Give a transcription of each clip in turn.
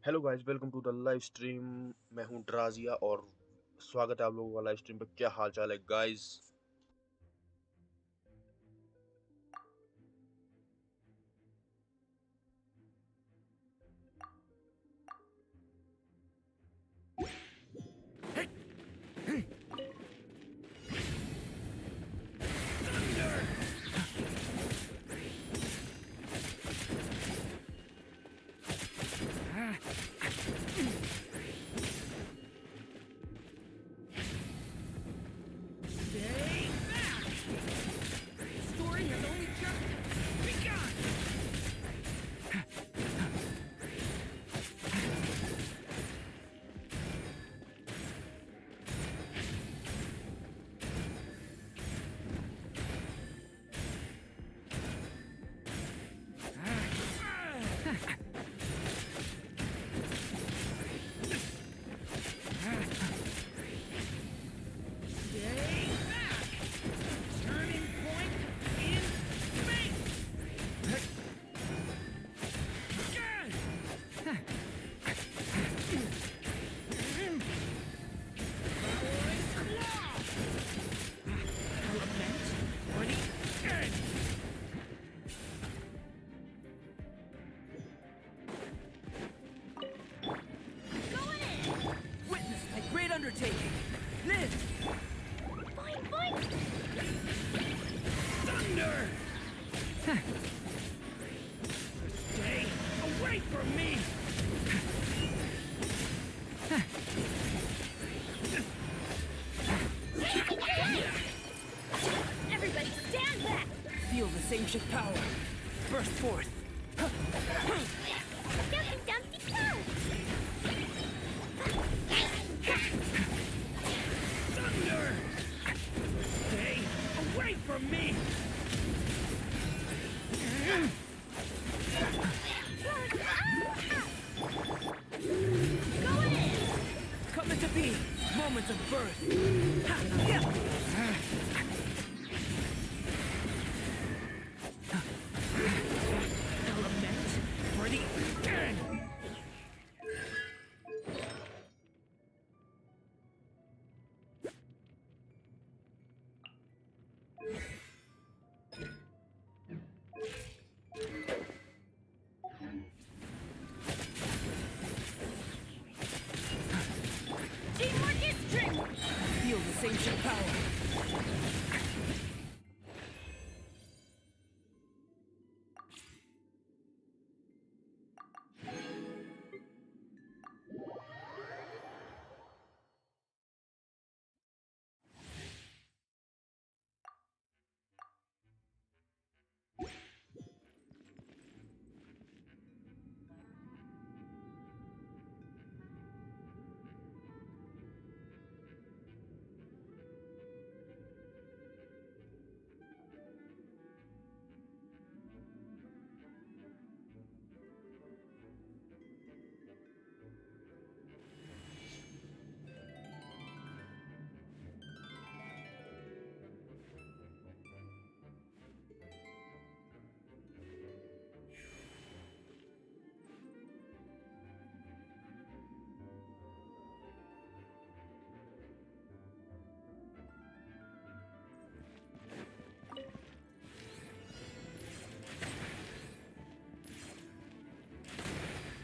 Hello guys, welcome to the live stream. मैं हूं ड्राजिया और स्वागत है आप लोगों का लाइव स्ट्रीम पे। क्या हाल चाल है guys? Undertaking! Live! Fine, fine! Thunder! Stay away from me! Everybody stand back! Feel this ancient power. Burst forth. Dumpty Dumpty Go! Thunder! Stay away from me! Go in! Coming to be. Moments of birth. Element for the end! same ship power.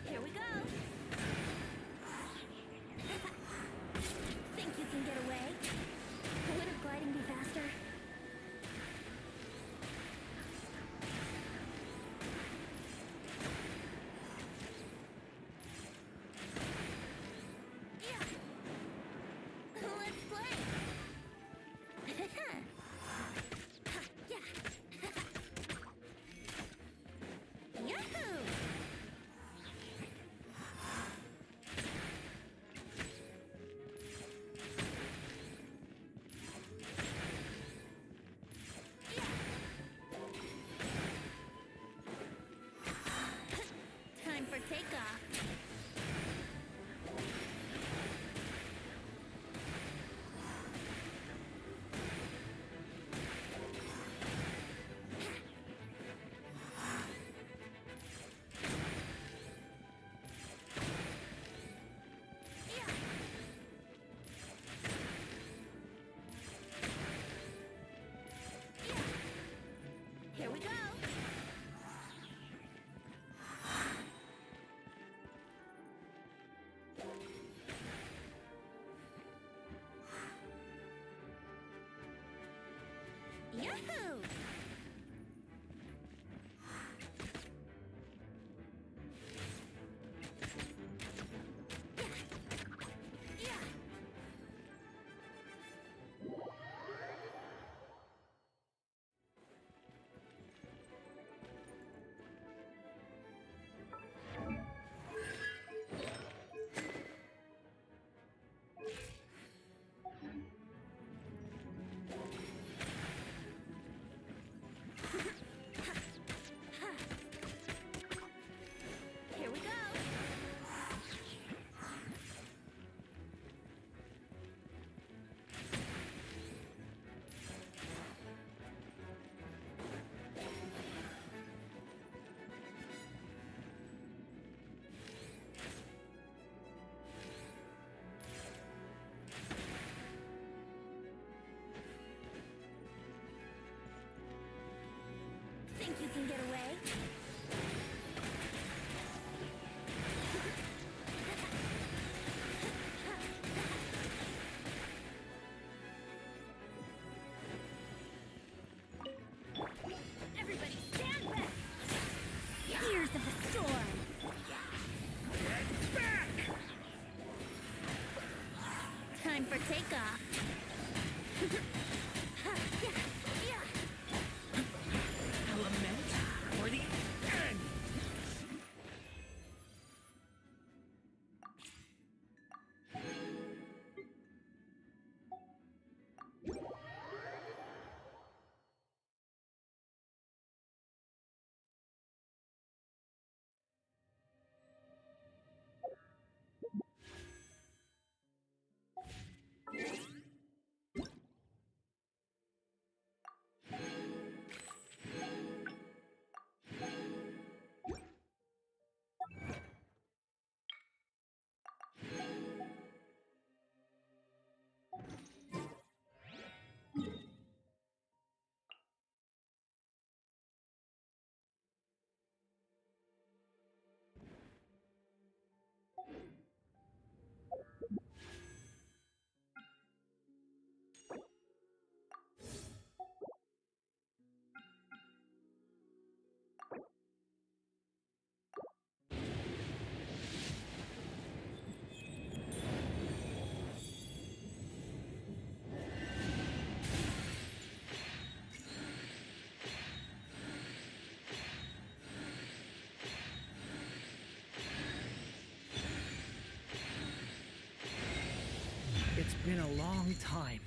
Here we go. Think you can get away? Wouldn't gliding be faster? Yeah. Let's play. Ha, yeah. Yahoo! Time for takeoff. Yeah. Yeah. Here we go. Yahoo! Yeah. Yeah. Here we go. Think you can get away? Everybody stand back! Years of the storm! Back! Time for takeoff. Yeah, yeah. Element for the end! long time.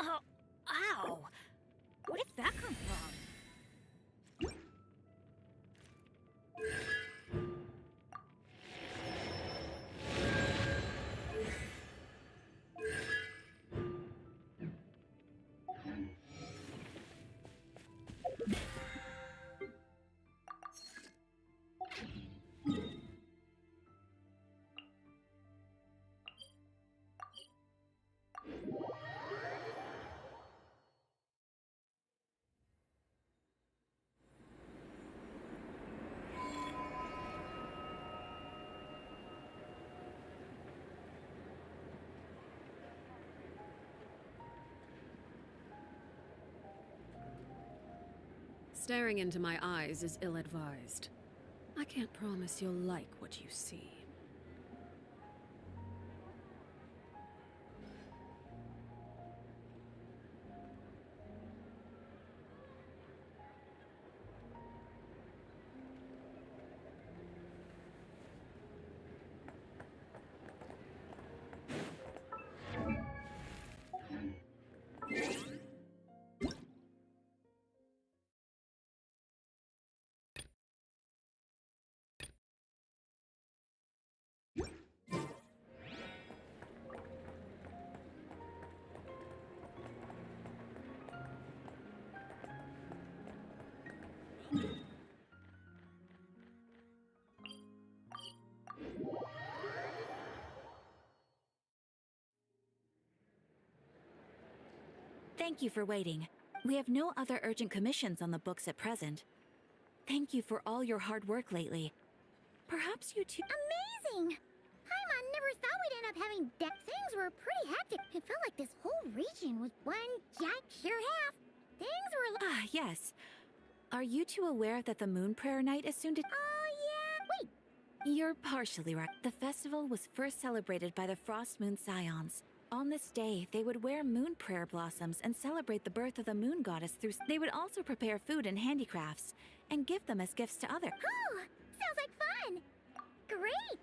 Oh, ow! Where did that come from? Staring into my eyes is ill-advised. I can't promise you'll like what you see. Thank you for waiting. We have no other urgent commissions on the books at present. Thank you for all your hard work lately. Perhaps you two... Amazing! Paimon never thought we'd end up having things were pretty hectic. It felt like this whole region was one giant pure half. Things were Ah, yes. Are you two aware that the Moon Prayer Night is soon to... Oh, yeah. Wait. You're partially right. The festival was first celebrated by the Frost Moon Scions. On this day, they would wear moon prayer blossoms and celebrate the birth of the moon goddess through... They would also prepare food and handicrafts and give them as gifts to others. Oh, sounds like fun. Great.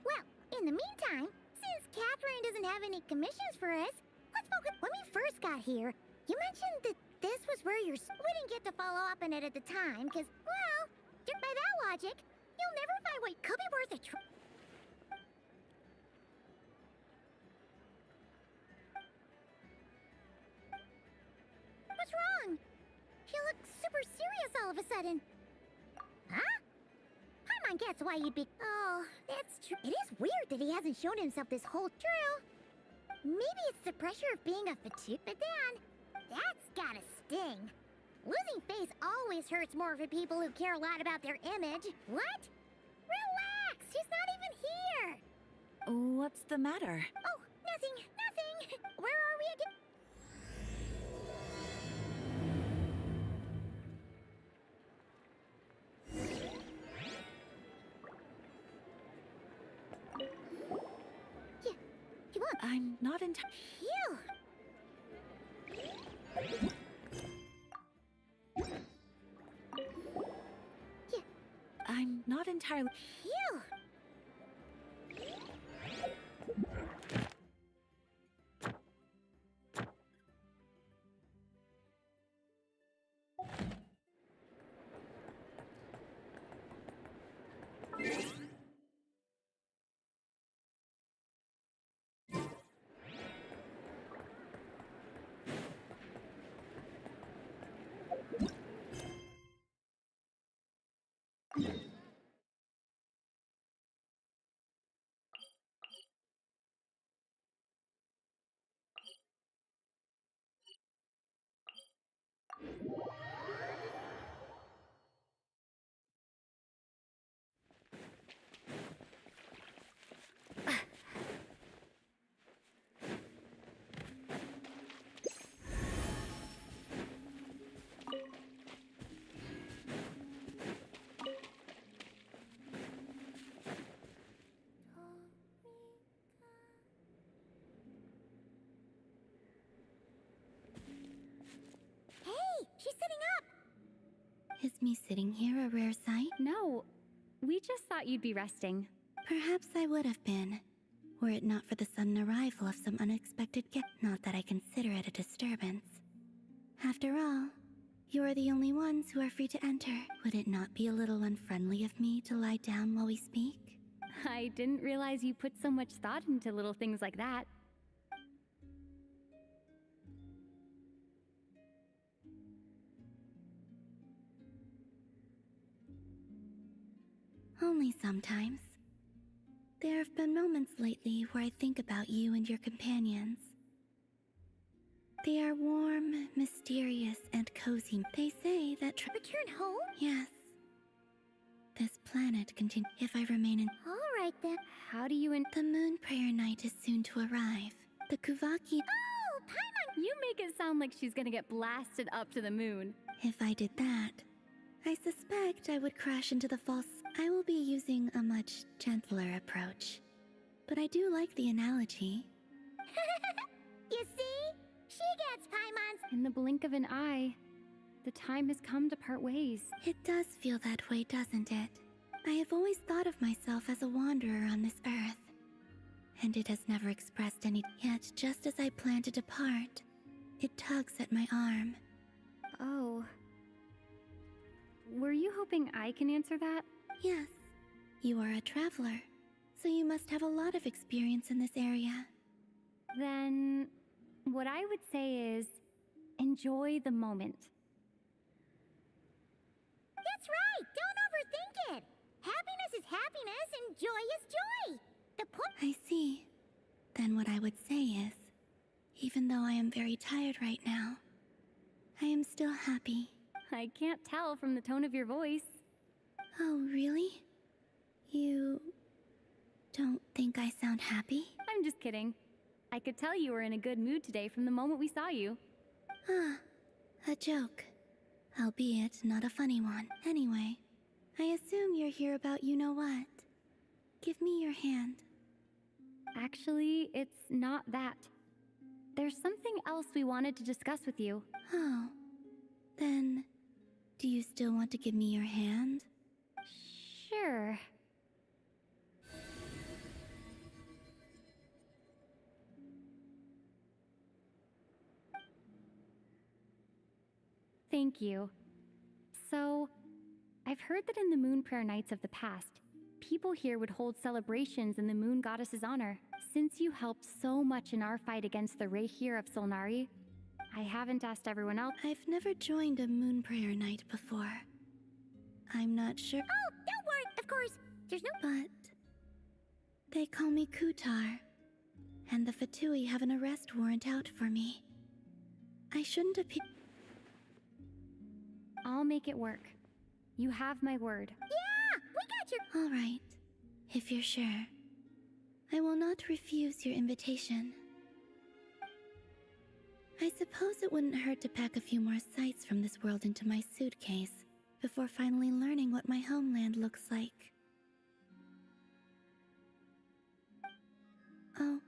Well, in the meantime, since Catherine doesn't have any commissions for us, let's focus. When we first got here, you mentioned that this was where we didn't get to follow up on it at the time, because, well, by that logic, you'll never find what could be worth a try. What's wrong? You look super serious all of a sudden. Huh? Paimon gets why you'd be... Oh, that's true. It is weird that he hasn't shown himself this whole... True. Maybe it's the pressure of being a fatigue... But then, that's gotta sting. Losing face always hurts more for people who care a lot about their image. What? Relax! He's not even here! What's the matter? Oh, nothing. Where are we again? You want? I'm not entirely... Phew! I'm not entirely... Phew! Hey, she's sitting up! Is me sitting here a rare sight? No, we just thought you'd be resting. Perhaps I would have been, were it not for the sudden arrival of some unexpected guest. Not that I consider it a disturbance. After all, you are the only ones who are free to enter. Would it not be a little unfriendly of me to lie down while we speak? I didn't realize you put so much thought into little things like that. Only sometimes. There have been moments lately where I think about you and your companions. They are warm, mysterious, and cozy. They say that Return home? yes. This planet continue if I remain in. Alright then. How do you The Moon Prayer Night is soon to arrive. The Kuvaki. Oh, Paimon! You make it sound like she's gonna get blasted up to the moon. If I did that, I suspect I would crash into the false. I will be using a much gentler approach. But I do like the analogy. You see? She gets Paimon's. In the blink of an eye, the time has come to part ways. It does feel that way, doesn't it? I have always thought of myself as a wanderer on this earth. And it has never expressed any. Yet, just as I plan to depart, it tugs at my arm. Oh. Were you hoping I can answer that? Yes, you are a traveler, so you must have a lot of experience in this area. Then, what I would say is, enjoy the moment. That's right! Don't overthink it! Happiness is happiness and joy is joy! The point. I see. Then what I would say is, Even though I am very tired right now, I am still happy. I can't tell from the tone of your voice. Oh, really? You don't think I sound happy? I'm just kidding. I could tell you were in a good mood today from the moment we saw you. Ah, a joke. Albeit not a funny one. Anyway, I assume you're here about you-know-what. Give me your hand. Actually, it's not that. There's something else we wanted to discuss with you. Oh, then do you still want to give me your hand? Sure. Thank you. So, I've heard that in the Moon Prayer Nights of the past, people here would hold celebrations in the Moon Goddess's honor. Since you helped so much in our fight against the Rahir of Solnari, I haven't asked everyone else. I've never joined a moon prayer night before. I'm not sure. Oh, don't worry. Of course, there's no. But they call me Kutar, and the Fatui have an arrest warrant out for me. I shouldn't appear. I'll make it work. You have my word. Yeah, we got your. All right, if you're sure. I will not refuse your invitation. I suppose it wouldn't hurt to pack a few more sights from this world into my suitcase before finally learning what my homeland looks like. Oh,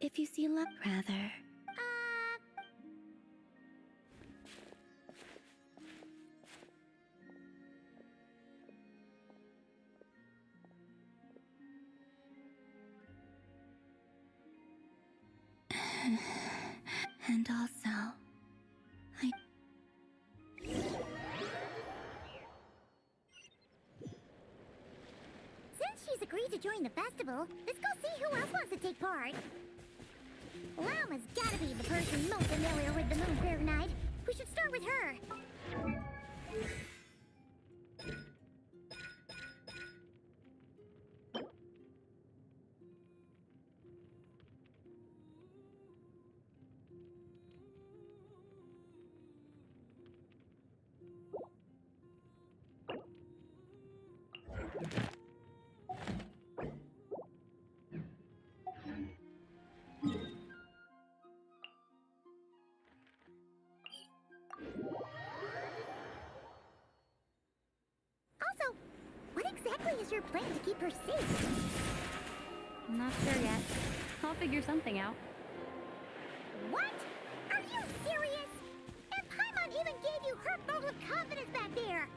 if you see luck, rather. And also, Since she's agreed to join the festival, let's go see who else wants to take part. Lama's gotta be the person most familiar with the Moon Prayer Night. We should start with her. Also, what exactly is your plan to keep her safe? I'm not sure yet. I'll figure something out. What? Are you serious? And Paimon even gave you her vote of confidence back there.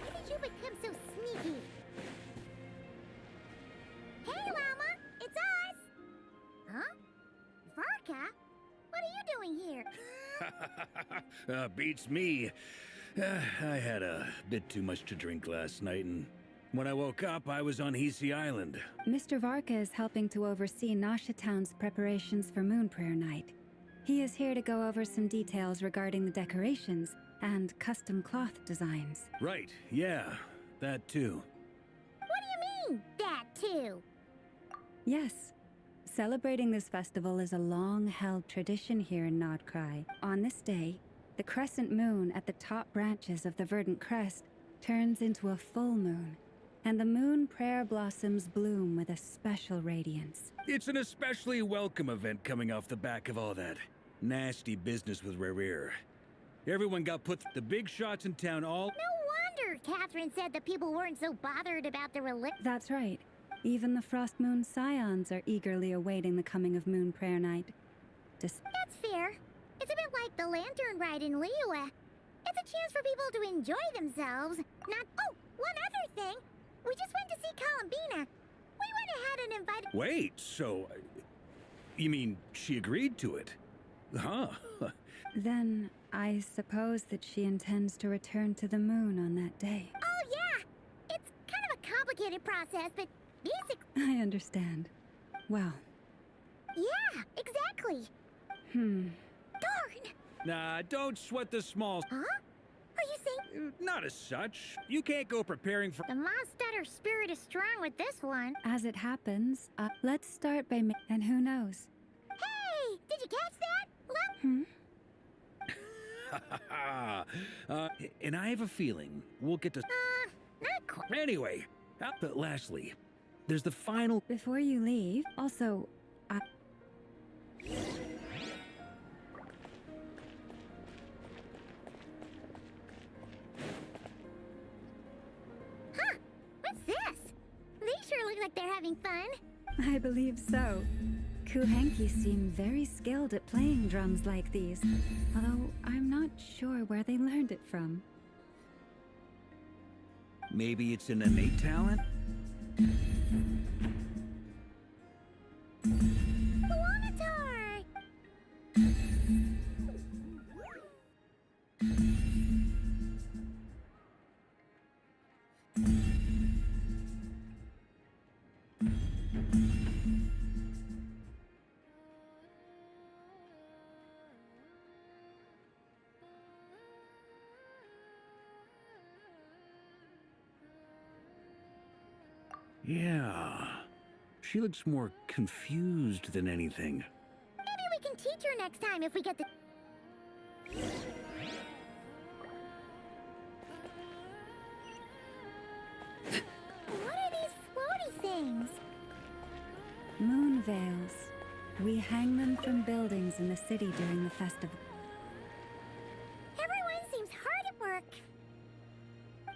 When did you become so sneaky? Hey, Lama, it's us. Huh? Varka? What are you doing here? Beats me. I had a bit too much to drink last night, and when I woke up, I was on Hisi Island. Mr. Varka is helping to oversee Nasha Town's preparations for Moon Prayer Night. He is here to go over some details regarding the decorations and custom cloth designs. Right, yeah, that too. What do you mean, that too? Yes. Celebrating this festival is a long-held tradition here in Nodcry. On this day, the crescent moon at the top branches of the verdant crest turns into a full moon, and the moon prayer blossoms bloom with a special radiance. It's an especially welcome event coming off the back of all that nasty business with Rare. Everyone got put the big shots in town all. No wonder Catherine said that people weren't so bothered about the religion. That's right. Even the Frost Moon Scions are eagerly awaiting the coming of Moon Prayer Night. That's fair. It's a bit like the lantern ride in Liyue. It's a chance for people to enjoy themselves. Not. Oh, one other thing. We just went to see Columbina. We went ahead and invited. Wait, so you mean she agreed to it? Huh? Then I suppose that she intends to return to the moon on that day. Oh yeah. It's kind of a complicated process, but basic. I understand. Well, Yeah, exactly. hmm. Darn. Nah, don't sweat the small. Huh? Are you saying Not as such. You can't go preparing for. the monster spirit is strong with this one? As it happens, let's start by and who knows? Hey, did you catch Hmm? And I have a feeling we'll get to... Not quite. Anyway, but lastly, there's the final... Before you leave, also, Huh? What's this? They sure look like they're having fun. I believe so. Kuhenki seem very skilled at playing drums like these, although I'm not sure where they learned it from. Maybe it's an innate talent? Wanatar! Yeah. She looks more confused than anything. Maybe we can teach her next time if we get the... What are these floaty things? Moon veils. We hang them from buildings in the city during the festival. Everyone seems hard at work.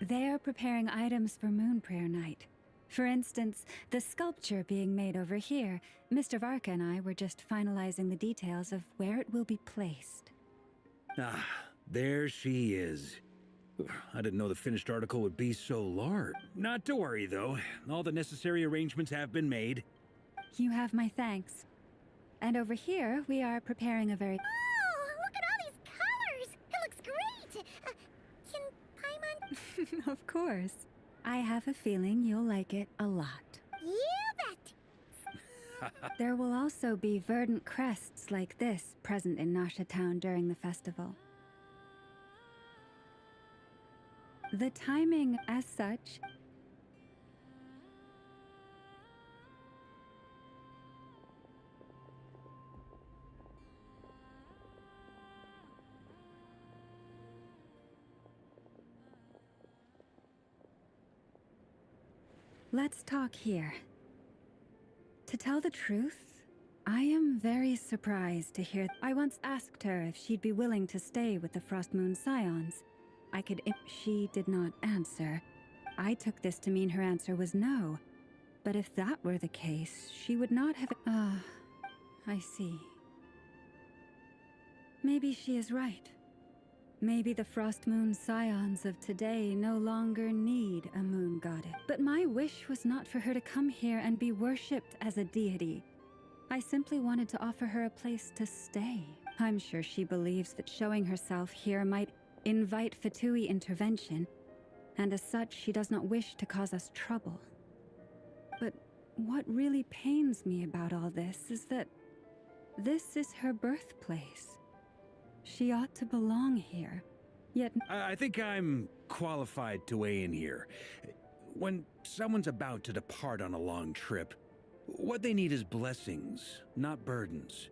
They are preparing items for Moon Prayer Night. For instance, the sculpture being made over here, Mr. Varka and I were just finalizing the details of where it will be placed. Ah, there she is. I didn't know the finished article would be so large. Not to worry, though. All the necessary arrangements have been made. You have my thanks. And over here, we are preparing a very... Oh, look at all these colors! It looks great! Can Paimon... Of course. I have a feeling you'll like it a lot. You bet! There will also be verdant crests like this present in Nasha Town during the festival. The timing, as such... Let's talk here. To tell the truth, I am very surprised to hear... I once asked her if she'd be willing to stay with the Frost Moon Scions. I could... She did not answer. I took this to mean her answer was no. But if that were the case, she would not have... I see. Maybe she is right. Maybe the Frost Moon Scions of today no longer need a moon goddess. But my wish was not for her to come here and be worshipped as a deity. I simply wanted to offer her a place to stay. I'm sure she believes that showing herself here might invite Fatui intervention, and as such she does not wish to cause us trouble. But what really pains me about all this is that this is her birthplace. She ought to belong here, yet... I think I'm qualified to weigh in here. When someone's about to depart on a long trip, what they need is blessings, not burdens.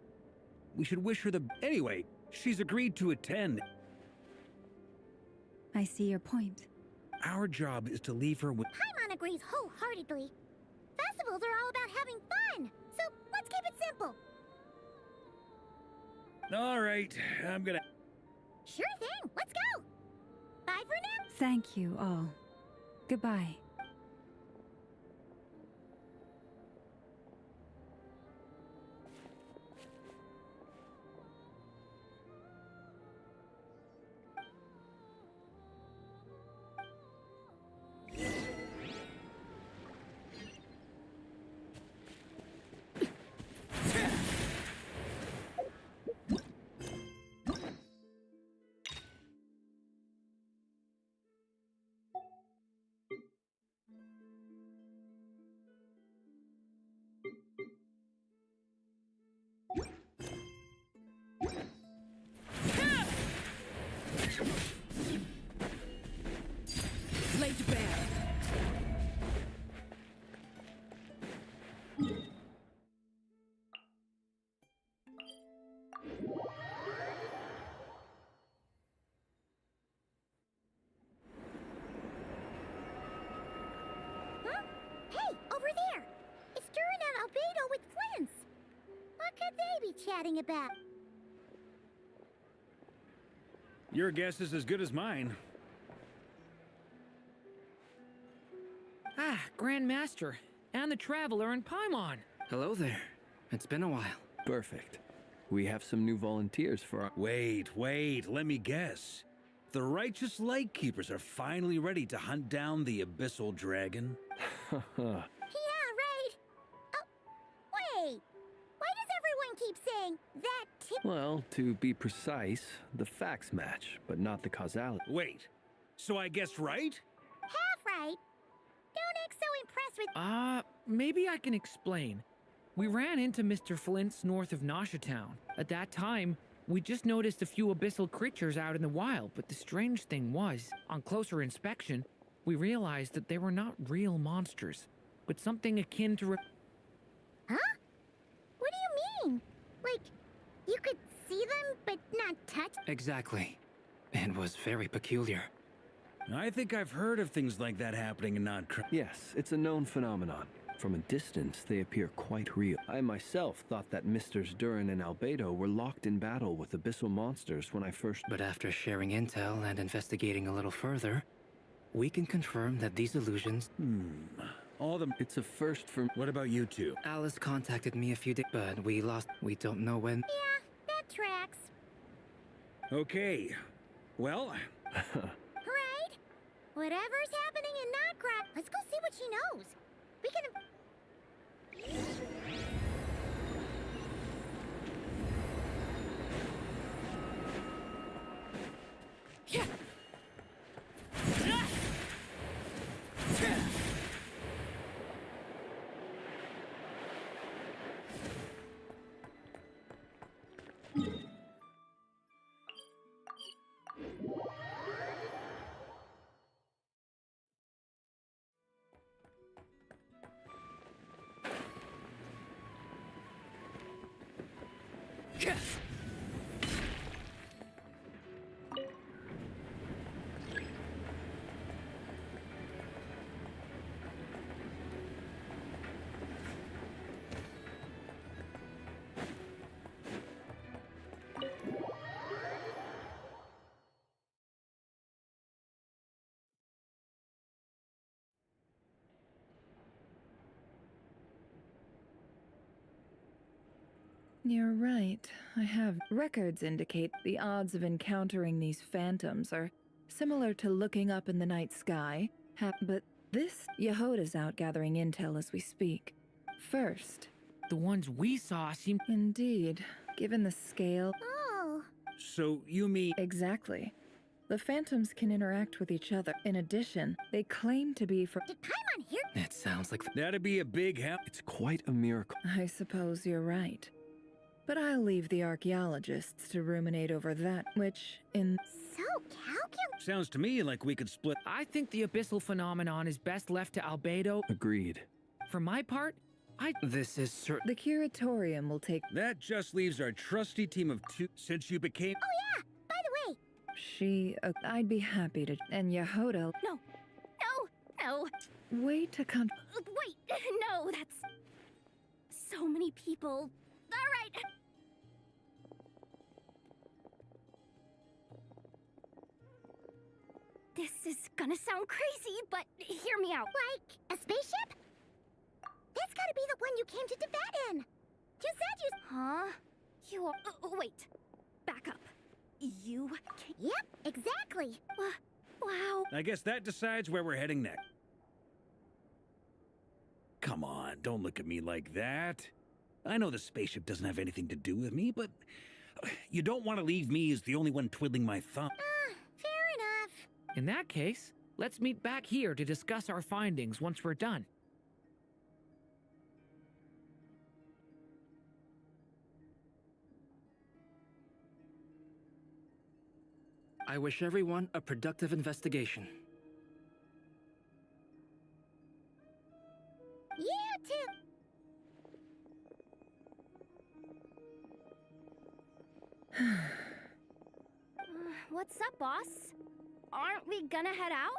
We should wish her the... Anyway, she's agreed to attend. I see your point. Our job is to leave her with... Paimon agrees wholeheartedly. Festivals are all about having fun, so let's keep it simple. All right, I'm gonna... Sure thing, let's go! Bye for now! Thank you all. Goodbye. could they be chatting about? Your guess is as good as mine. Ah, Grand Master, and the Traveler and Paimon. Hello there. It's been a while. Perfect. We have some new volunteers for our... Wait, let me guess. The righteous Lightkeepers are finally ready to hunt down the Abyssal Dragon? Yeah, right. Oh, wait. Why does everyone keep saying that Well, to be precise, the facts match, but not the causality. Wait, so I guessed right? half right? Don't act so impressed with... Maybe I can explain. We ran into Mr. Flint's north of Nasha Town. At that time, we just noticed a few abyssal creatures out in the wild, but the strange thing was, on closer inspection, we realized that they were not real monsters, but something akin to... Huh? What do you mean? Like, you could see them, but not touch? Exactly. It was very peculiar. I think I've heard of things like that happening in Nodcra. Yes, it's a known phenomenon. From a distance, they appear quite real. I myself thought that Misters Durin and Albedo were locked in battle with abyssal monsters when I first... But after sharing intel and investigating a little further, we can confirm that these illusions... All the... It's a first for... What about you two? Alice contacted me a few days, but we lost... We don't know when... Yeah, that tracks. Okay. Well... Right? Whatever's happening in Nodcrack, let's go see what she knows. We can... You're right. I have. Records indicate the odds of encountering these phantoms are similar to looking up in the night sky. But this Yehoda's out gathering intel as we speak. First. The ones we saw seem... Indeed. Given the scale... Oh. So, you mean... Exactly. The phantoms can interact with each other. In addition, they claim to be from... Did Paimon hear? It sounds like... That'd be a big help. It's quite a miracle. I suppose you're right. But I'll leave the archaeologists to ruminate over that, which, in... So calculated. Sounds to me like we could split... I think the abyssal phenomenon is best left to Albedo. Agreed. For my part, This is certain... The curatorium will take... That just leaves our trusty team of two... Since you became... Oh yeah, by the way. I'd be happy to... And Yehoda... No. Wait to come... Wait, no, that's... So many people. All right. This is gonna sound crazy, but hear me out. Like, a spaceship? That's gotta be the one you came to Tibet in. You said you... Huh? You... wait. Back up. You... Yep, exactly. Wow. I guess that decides where we're heading next. Come on, don't look at me like that. I know the spaceship doesn't have anything to do with me, but... You don't want to leave me as the only one twiddling my thumb. Fair enough. in that case, let's meet back here to discuss our findings once we're done. I wish everyone a productive investigation. You too. What's up, boss? Aren't we gonna head out?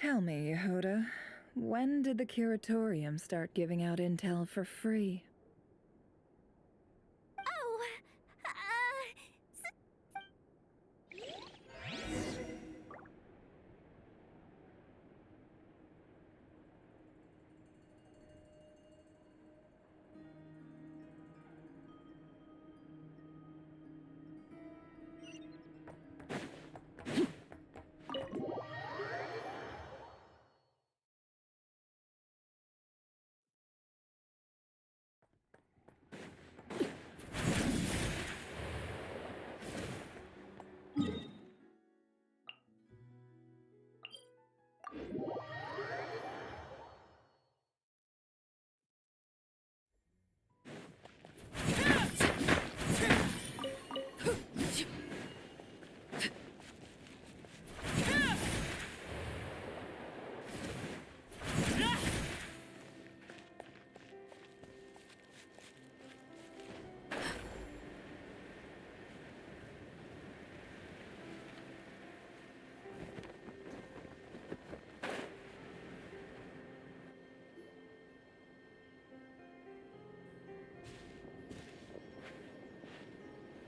Tell me, Yehoda, when did the Curatorium start giving out intel for free? Oh,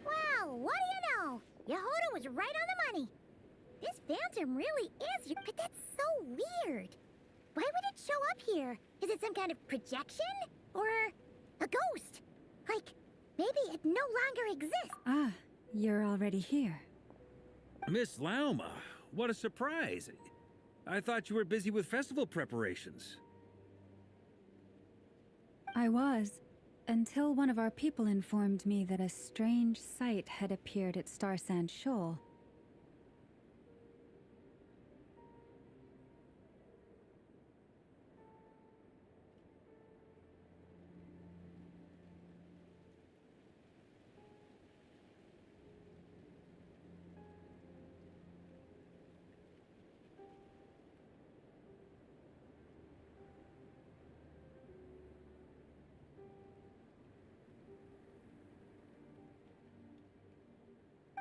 wow, what do you know? Yehoda was right on the money. This phantom really is you, but that's so weird. Why would it show up here? Is it some kind of projection? Or a ghost? Like, maybe it no longer exists. Ah, you're already here. Miss Lauma, what a surprise. I thought you were busy with festival preparations. I was, until one of our people informed me that a strange sight had appeared at Star Sand Shoal.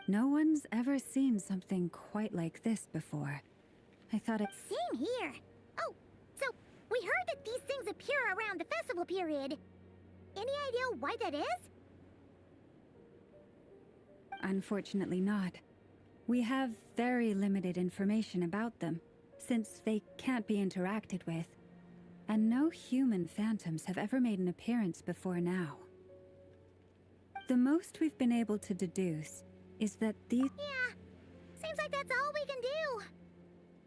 No one's ever seen something quite like this before. I thought it... Same here. Oh, so we heard that these things appear around the festival period. Any idea why that is? Unfortunately not. We have very limited information about them, since they can't be interacted with. And no human phantoms have ever made an appearance before now. The most we've been able to deduce is that these... Yeah, seems like that's all we can do.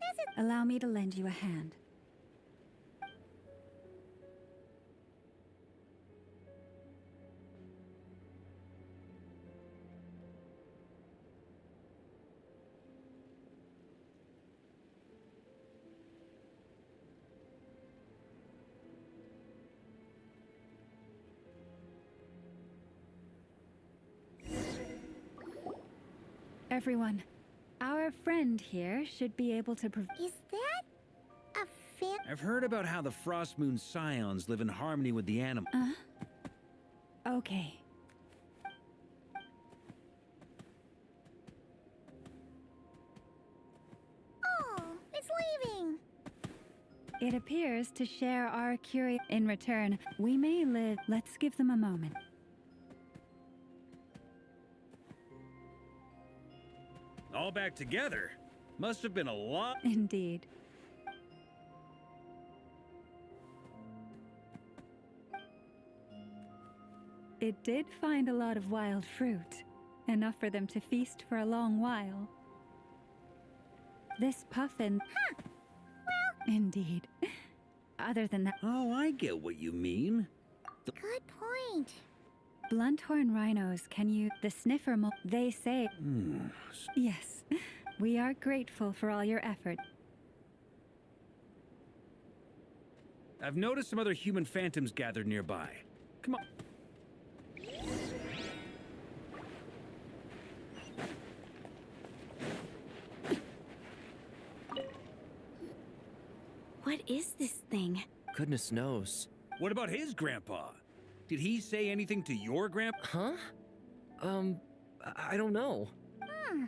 This is... Allow me to lend you a hand. Everyone, our friend here should be able to Is that a fan? I've heard about how the Frost Moon Scions live in harmony with the animals. Okay. Oh, it's leaving. It appears to share our curiosity. In return, we may live. Let's give them a moment. All back together? Must have been a lot. Indeed. It did find a lot of wild fruit, enough for them to feast for a long while. This puffin... Huh. Well... Indeed. Other than that... Oh, I get what you mean. Good point. Blunthorn rhinos can use the sniffer they say... Yes. We are grateful for all your effort. I've noticed some other human phantoms gathered nearby. Come on. What is this thing? Goodness knows. What about his grandpa? Did he say anything to your grandpa? Huh? I don't know. Hmm.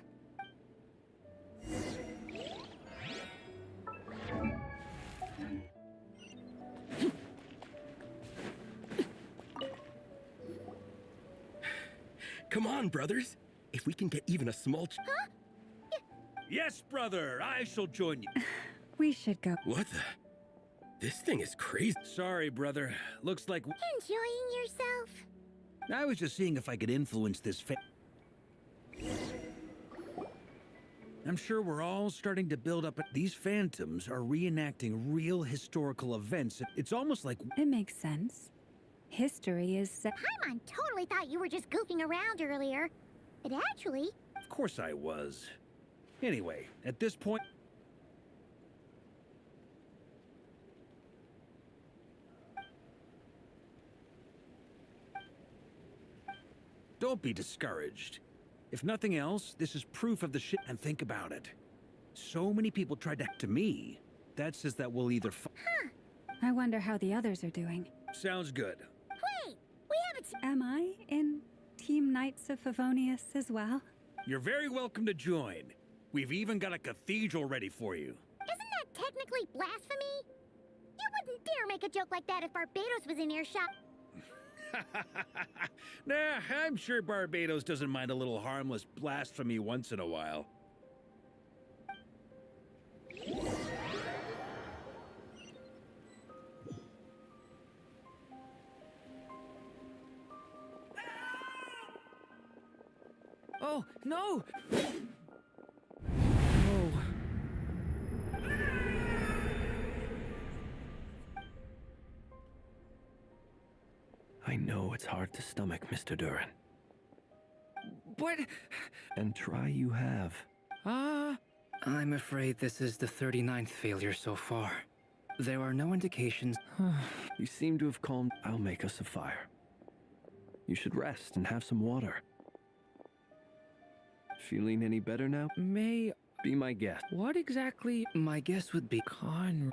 Come on, brothers. If we can get even a small Huh? Yes, brother, I shall join you. We should go. What the? This thing is crazy. Sorry, brother. Looks like Enjoying yourself? I was just seeing if I could influence this I'm sure we're all starting to build up. These phantoms are reenacting real historical events. It's almost like It makes sense. History is Paimon totally thought you were just goofing around earlier. But actually... Of course I was. Anyway, at this point... Don't be discouraged. If nothing else, this is proof of the shit. And think about it. So many people tried to me. That says that we'll either I wonder how the others are doing. Sounds good. Wait! We haven't... Am I in Team Knights of Favonius as well? You're very welcome to join. We've even got a cathedral ready for you. Isn't that technically blasphemy? You wouldn't dare make a joke like that if Barbados was in earshot. Nah, I'm sure Barbados doesn't mind a little harmless blasphemy once in a while. Oh, no! I know it's hard to stomach, Mr. Duran. But... And try you have. I'm afraid this is the 39th failure so far. There are no indications. You seem to have calmed. I'll make us a fire. You should rest and have some water. Feeling any better now? May... Be my guest. What exactly... My guess would be...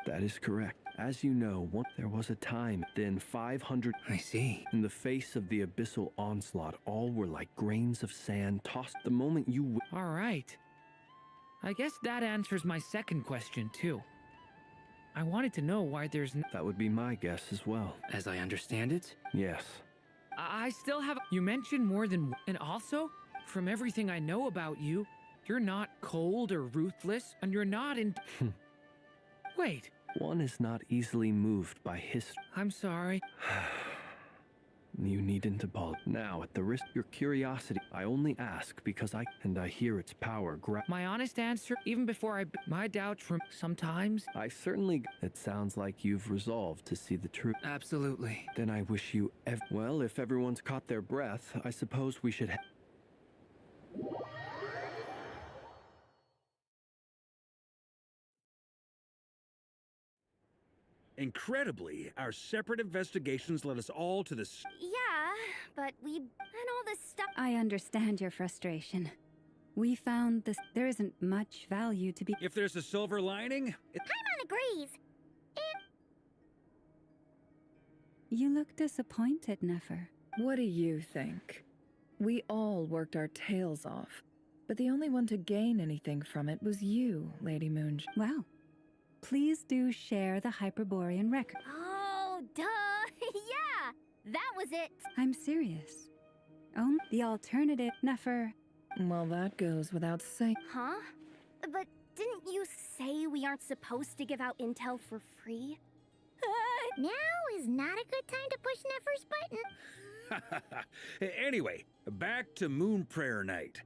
That is correct. As you know, there was a time, then 500... I see. In the face of the abyssal onslaught, all were like grains of sand tossed the moment you... All right. I guess that answers my second question, too. I wanted to know why there's... That would be my guess as well. As I understand it? Yes. I still have... You mentioned more than... And also, from everything I know about you, you're not cold or ruthless, and you're not in... Wait. One is not easily moved by history. I'm sorry. You needn't apologize. Now, at the risk of your curiosity, I only ask because I hear its power My honest answer, even before my doubts from sometimes... I certainly... It sounds like you've resolved to see the truth. Absolutely. Then I wish you... Well, if everyone's caught their breath, I suppose we should... Incredibly, our separate investigations led us all to this... Yeah, but and all this stuff... I understand your frustration. We found this... There isn't much value to be... If there's a silver lining... Paimon agrees. You look disappointed, Nefer. What do you think? We all worked our tails off, but the only one to gain anything from it was you, Lady Moon. Well, please do share the Hyperborean record. Oh, duh! Yeah! That was it! I'm serious. Oh, the alternative, Nefer. Well, that goes without saying. Huh? But didn't you say we aren't supposed to give out intel for free? Now is not a good time to push Nefer's button. Anyway, back to Moon Prayer Night.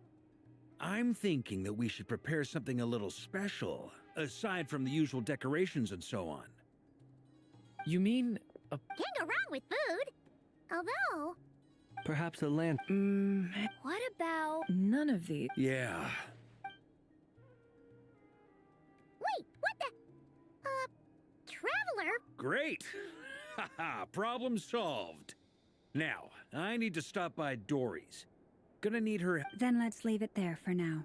I'm thinking that we should prepare something a little special, aside from the usual decorations and so on. You mean Can't go wrong with food. Although... Perhaps a lamp. What about... None of these. Yeah. Wait, what the... Traveler? Great! Haha, problem solved. Now, I need to stop by Dory's. Gonna need her... Then let's leave it there for now.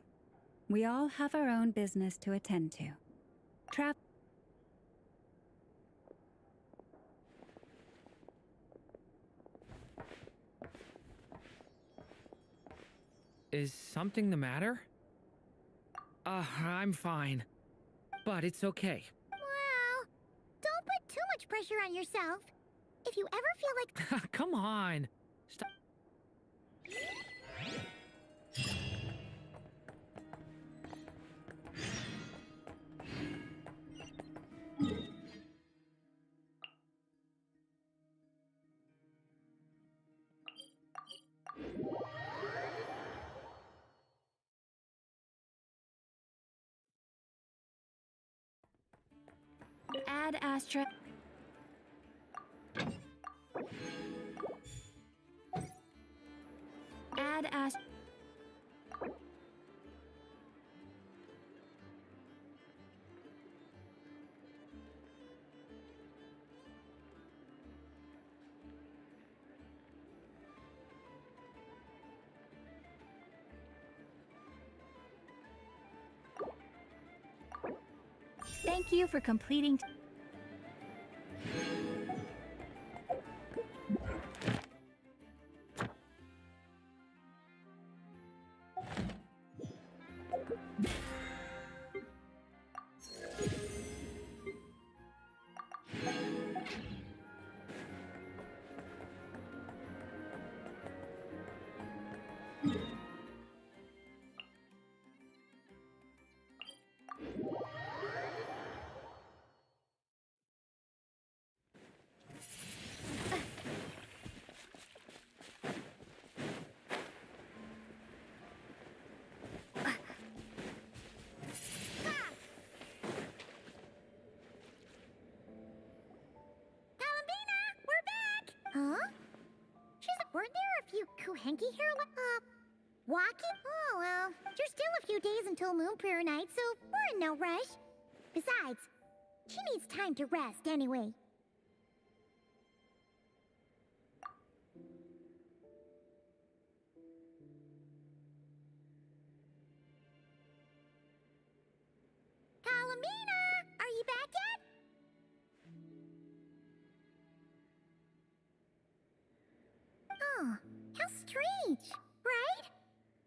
We all have our own business to attend to. Is something the matter? I'm fine. But it's okay. Well, don't put too much pressure on yourself. If you ever feel like... Come on. Stop. Add Astra. Add Astra. Thank you for completing. Huh? Weren't there a few Kuhenki here? Walking? Oh, well, there's still a few days until Moon Prayer Night, so we're in no rush. Besides, she needs time to rest anyway. Kalamina! Are you back yet? Oh, how strange, right?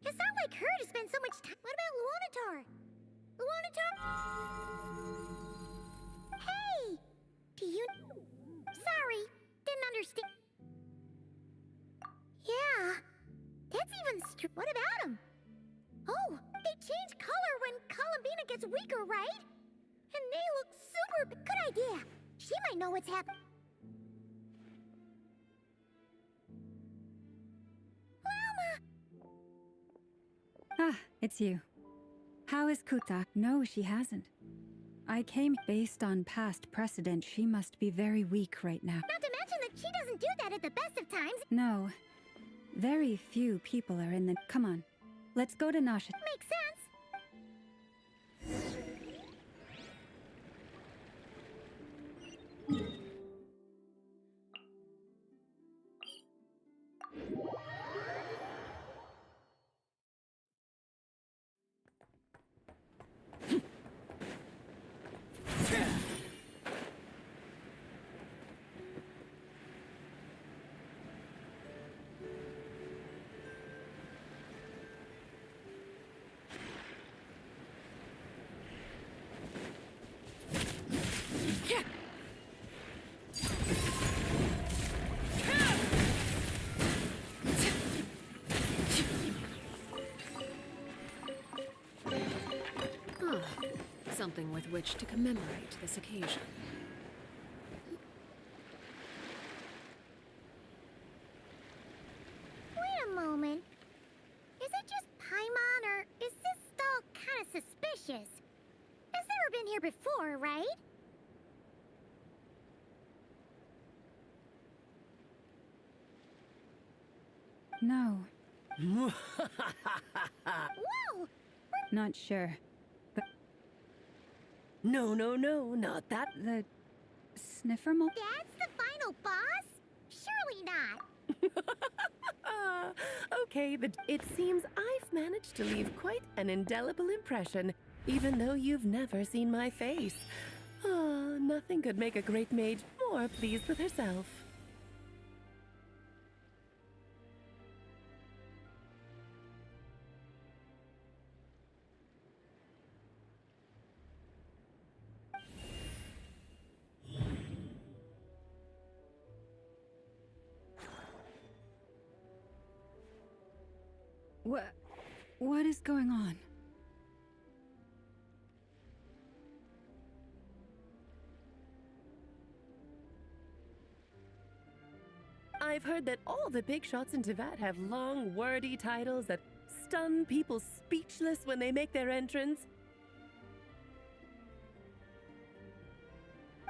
It's not like her to spend so much time. What about Luanatar? Luanatar? Hey! Do you... Sorry, didn't understand. Yeah, that's even what about him? Oh, they change color when Columbina gets weaker, right? And they look super... Good idea. She might know what's happening. Ah, it's you. How is Kuta? No, she hasn't. I came based on past precedent. She must be very weak right now. Not to mention that she doesn't do that at the best of times. No. Very few people are in the... Come on. Let's go to Nasha. Makes sense. Something with which to commemorate this occasion. Wait a moment. Is it just Paimon, or is this stall kind of suspicious? It's never been here before, right? No. Whoa! Not sure. But No, not that. the... Sniffer mo... That's the final boss? Surely not. Okay, but it seems I've managed to leave quite an indelible impression, even though you've never seen my face. Ah, nothing could make a great mage more pleased with herself. What is going on? I've heard that all the big shots in Teyvat have long, wordy titles that stun people speechless when they make their entrance.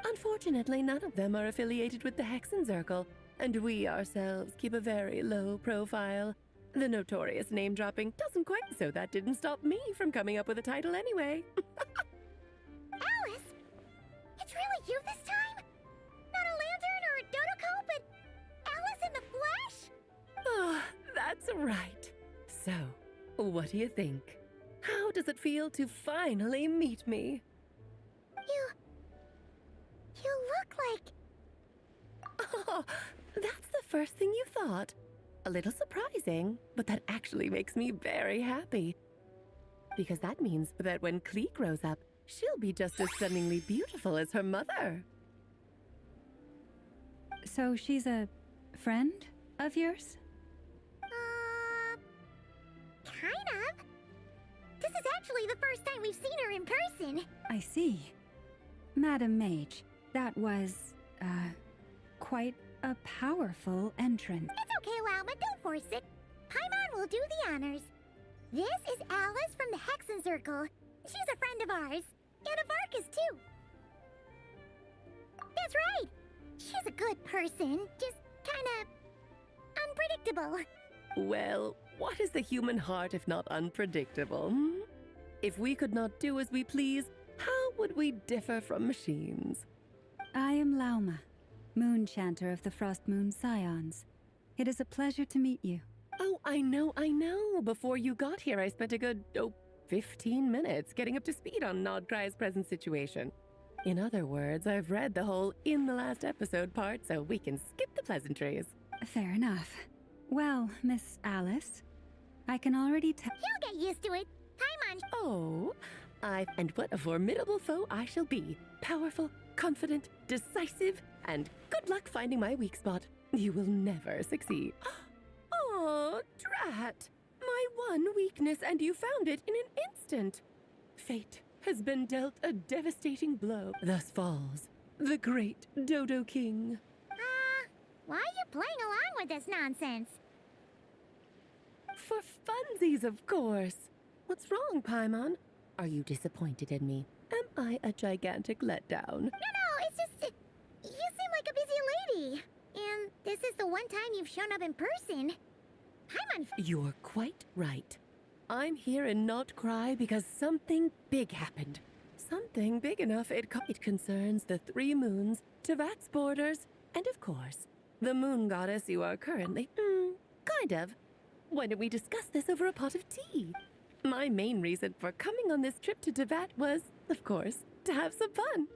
Unfortunately, none of them are affiliated with the Hexen Circle, and we ourselves keep a very low profile. The notorious name-dropping doesn't quite, so that didn't stop me from coming up with a title anyway. Alice? It's really you this time? Not a lantern or a dodo but Alice in the flesh? Oh, that's right. So, what do you think? How does it feel to finally meet me? You look like... Oh, that's the first thing you thought. A little surprising, but that actually makes me very happy. Because that means that when Klee grows up, she'll be just as stunningly beautiful as her mother. So she's a friend of yours? Kind of. This is actually the first time we've seen her in person. I see. Madam Mage, that was, quite a powerful entrance. It's okay, Lauma, don't force it. Paimon will do the honors. This is Alice from the Hexen Circle. She's a friend of ours. And of Arcus, too. That's right. She's a good person, just kinda... unpredictable. Well, what is the human heart if not unpredictable? If we could not do as we please, how would we differ from machines? I am Lauma, Moon Chanter of the Frost Moon Scions. It is a pleasure to meet you. Oh, I know. Before you got here, I spent a good, 15 minutes getting up to speed on Nodcry's present situation. In other words, I've read the whole in the last episode part, so we can skip the pleasantries. Fair enough. Well, Miss Alice, I can already tell... He'll get used to it. Paimon... Oh, and what a formidable foe I shall be. Powerful, confident, decisive, and good luck finding my weak spot. You will never succeed. Oh, drat! My one weakness, and you found it in an instant. Fate has been dealt a devastating blow. Thus falls the great Dodo King. Why are you playing along with this nonsense? For funsies, of course. What's wrong, Paimon? Are you disappointed in me? Am I a gigantic letdown? No, it's just... you seem like a busy lady. And this is the one time you've shown up in person. Paimon... You're quite right. I'm here in Not Cry because something big happened. Something big enough it concerns the three moons, Tevat's borders, and of course, the moon goddess you are currently... kind of. Why don't we discuss this over a pot of tea? My main reason for coming on this trip to Tevat was, of course, to have some fun.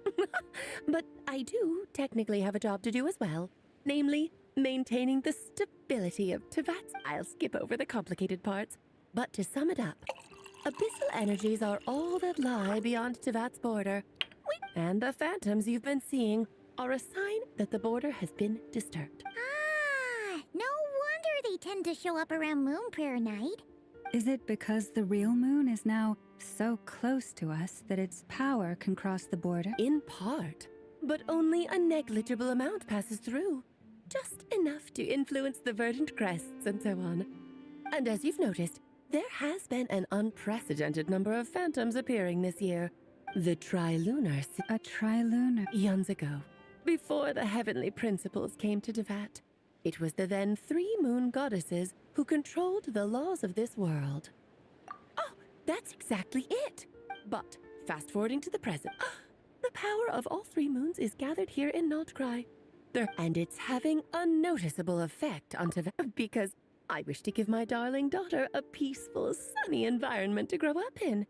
But I do technically have a job to do as well. Namely, maintaining the stability of Tevat. I'll skip over the complicated parts. But to sum it up, abyssal energies are all that lie beyond Tevat's border. And the phantoms you've been seeing are a sign that the border has been disturbed. No wonder they tend to show up around Moon Prayer Night. Is it because the real moon is now so close to us that its power can cross the border? In part, but only a negligible amount passes through. Just enough to influence the verdant crests and so on. And as you've noticed, there has been an unprecedented number of phantoms appearing this year. The Trilunar... A Trilunar... Eons ago, before the heavenly principles came to Tevat, it was the then three moon goddesses who controlled the laws of this world. Oh, that's exactly it! But, fast-forwarding to the present, the power of all three moons is gathered here in Notcry. And it's having a noticeable effect on Tevat because I wish to give my darling daughter a peaceful, sunny environment to grow up in.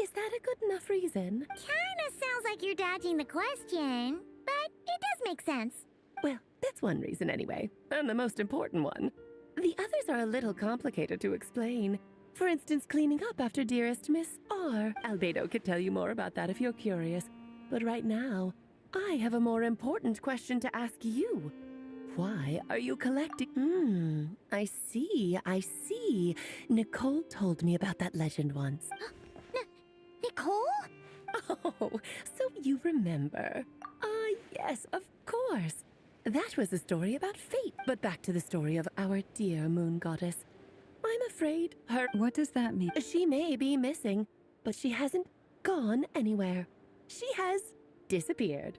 Is that a good enough reason? Kinda sounds like you're dodging the question, but it does make sense. Well, that's one reason anyway, and the most important one. The others are a little complicated to explain. For instance, cleaning up after dearest Miss R. Albedo could tell you more about that if you're curious. But right now, I have a more important question to ask you. Why are you collecting... I see. Nicole told me about that legend once. Nicole? Oh, so you remember. Yes, of course. That was a story about fate. But back to the story of our dear moon goddess. I'm afraid her... What does that mean? She may be missing, but she hasn't gone anywhere. She has disappeared.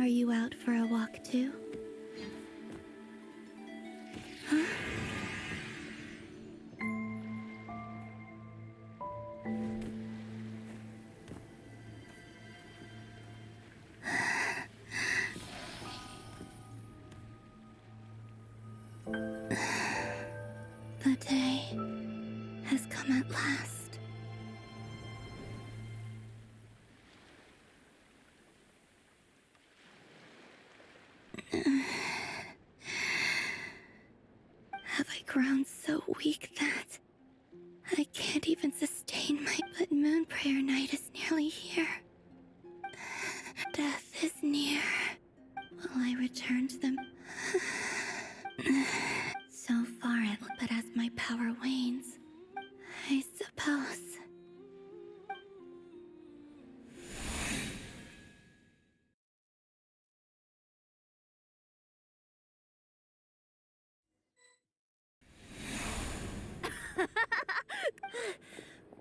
Are you out for a walk too? Huh? The day has come at last. Have I grown so weak that I can't even sustain my... But Moon Prayer Night is nearly here. Death is near. Will I return to them? So far, but as my power wanes, I suppose.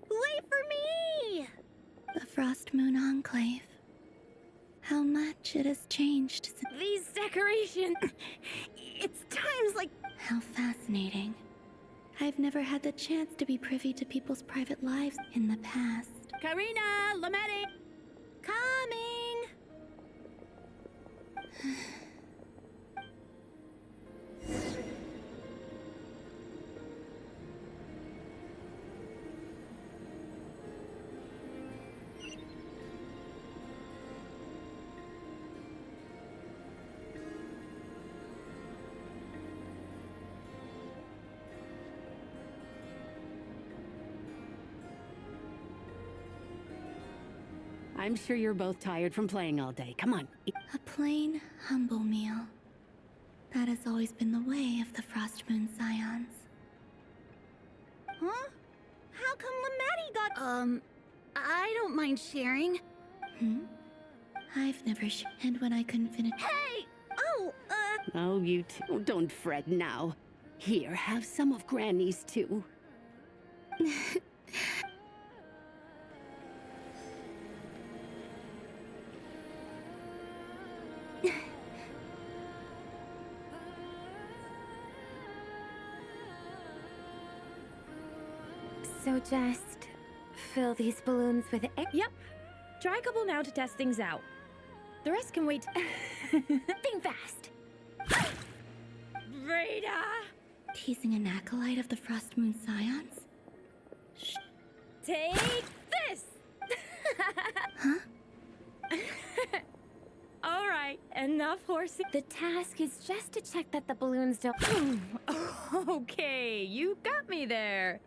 Wait for me! The Frost Moon Enclave. How much it has changed since... These decorations... It's times like... How fascinating. I've never had the chance to be privy to people's private lives in the past. Karina! Lametti! Coming! I'm sure you're both tired from playing all day. Come on. A plain, humble meal. That has always been the way of the Frost Moon Scions. Huh? How come Lametti got... I don't mind sharing. I've never and when I couldn't finish... Hey! Oh, you two. Don't fret now. Here, have some of Granny's too. So just fill these balloons with air? Yep. Try a couple now to test things out. The rest can wait. Think fast. Rita! Teasing an acolyte of the Frost Moon Scions? Shh. Take this! Huh? All right, enough horsing. The task is just to check that the balloons don't... Okay, you got me there.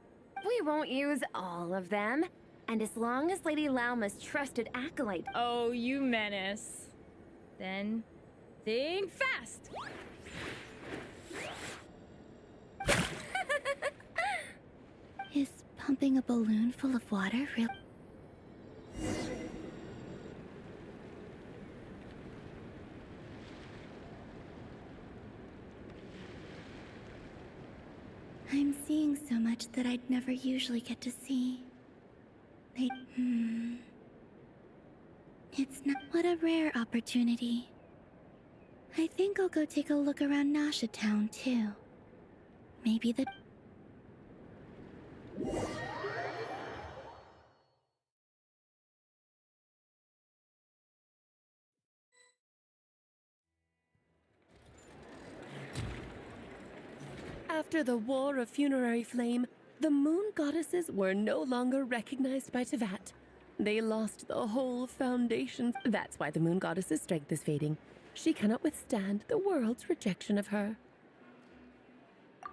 We won't use all of them. And as long as Lady Lauma's trusted acolyte... Oh, you menace. Then, think fast! Is pumping a balloon full of water real? I'm seeing so much that I'd never usually get to see. It's not... What a rare opportunity. I think I'll go take a look around Nasha Town, too. Maybe the... After the War of Funerary Flame, the moon goddesses were no longer recognized by Tevat. They lost the whole foundation. That's why the moon goddess's strength is fading. She cannot withstand the world's rejection of her.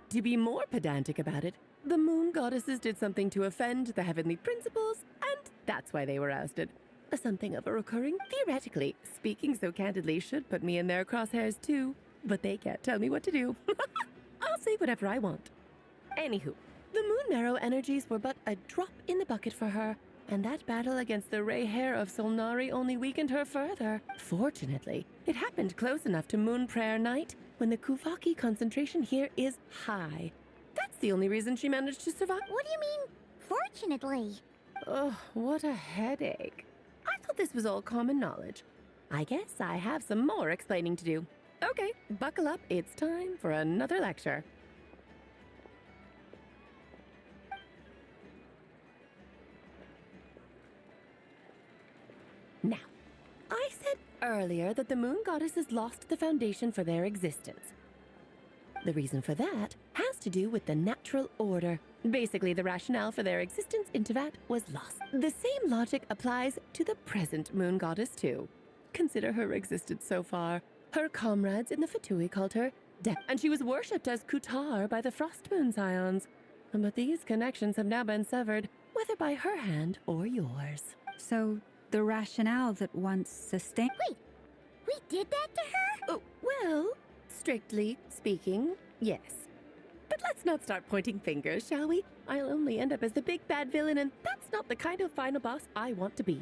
To be more pedantic about it, the moon goddesses did something to offend the heavenly principles, and that's why they were ousted. Something of a recurring, theoretically, speaking so candidly, should put me in their crosshairs too, but they can't tell me what to do. I'll say whatever I want. Anywho, the Moon Marrow energies were but a drop in the bucket for her, and that battle against the Ray Hair of Solnari only weakened her further. Fortunately, it happened close enough to Moon Prayer Night when the Kuvaki concentration here is high. That's the only reason she managed to survive. What do you mean, fortunately? Oh, what a headache. I thought this was all common knowledge. I guess I have some more explaining to do. Okay, buckle up. It's time for another lecture. Now, I said earlier that the moon goddesses lost the foundation for their existence. The reason for that has to do with the natural order. Basically, the rationale for their existence in Tevat was lost. The same logic applies to the present moon goddess too. Consider her existence so far. Her comrades in the Fatui called her and she was worshipped as Kutar by the Frost Moon Scions. But these connections have now been severed, whether by her hand or yours. So, the rationale that once sustained. Wait, we did that to her? Oh, well, strictly speaking, yes. But let's not start pointing fingers, shall we? I'll only end up as the big bad villain, and that's not the kind of final boss I want to be.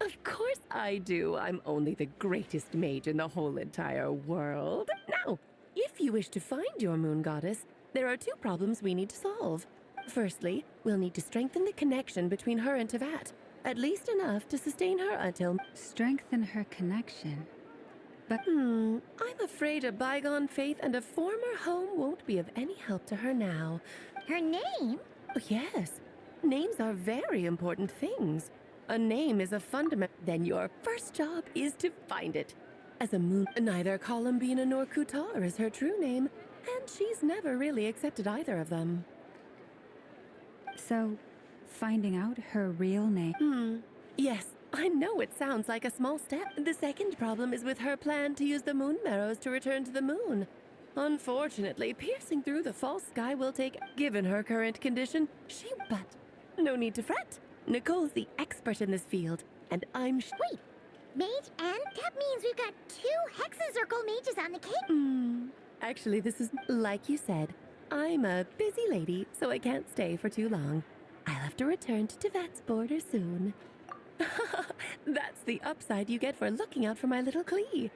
Of course I do. I'm only the greatest mage in the whole entire world. Now, if you wish to find your moon goddess, there are two problems we need to solve. Firstly, we'll need to strengthen the connection between her and Tevat, at least enough to sustain her until... Strengthen her connection? But... I'm afraid a bygone faith and a former home won't be of any help to her now. Her name? Oh, yes. Names are very important things. A name is a fundament. Then your first job is to find it. As a moon, neither Columbina nor Kutar is her true name, and she's never really accepted either of them. So, finding out her real name? Yes, I know it sounds like a small step. The second problem is with her plan to use the moon marrows to return to the moon. Unfortunately, piercing through the false sky will take, given her current condition, but no need to fret. Nicole's the expert in this field, and I'm Wait, mage and? That means we've got 2 Hexacircle mages on the cake? Actually, this is, like you said, I'm a busy lady, so I can't stay for too long. I'll have to return to Tevat's border soon. That's the upside you get for looking out for my little Klee.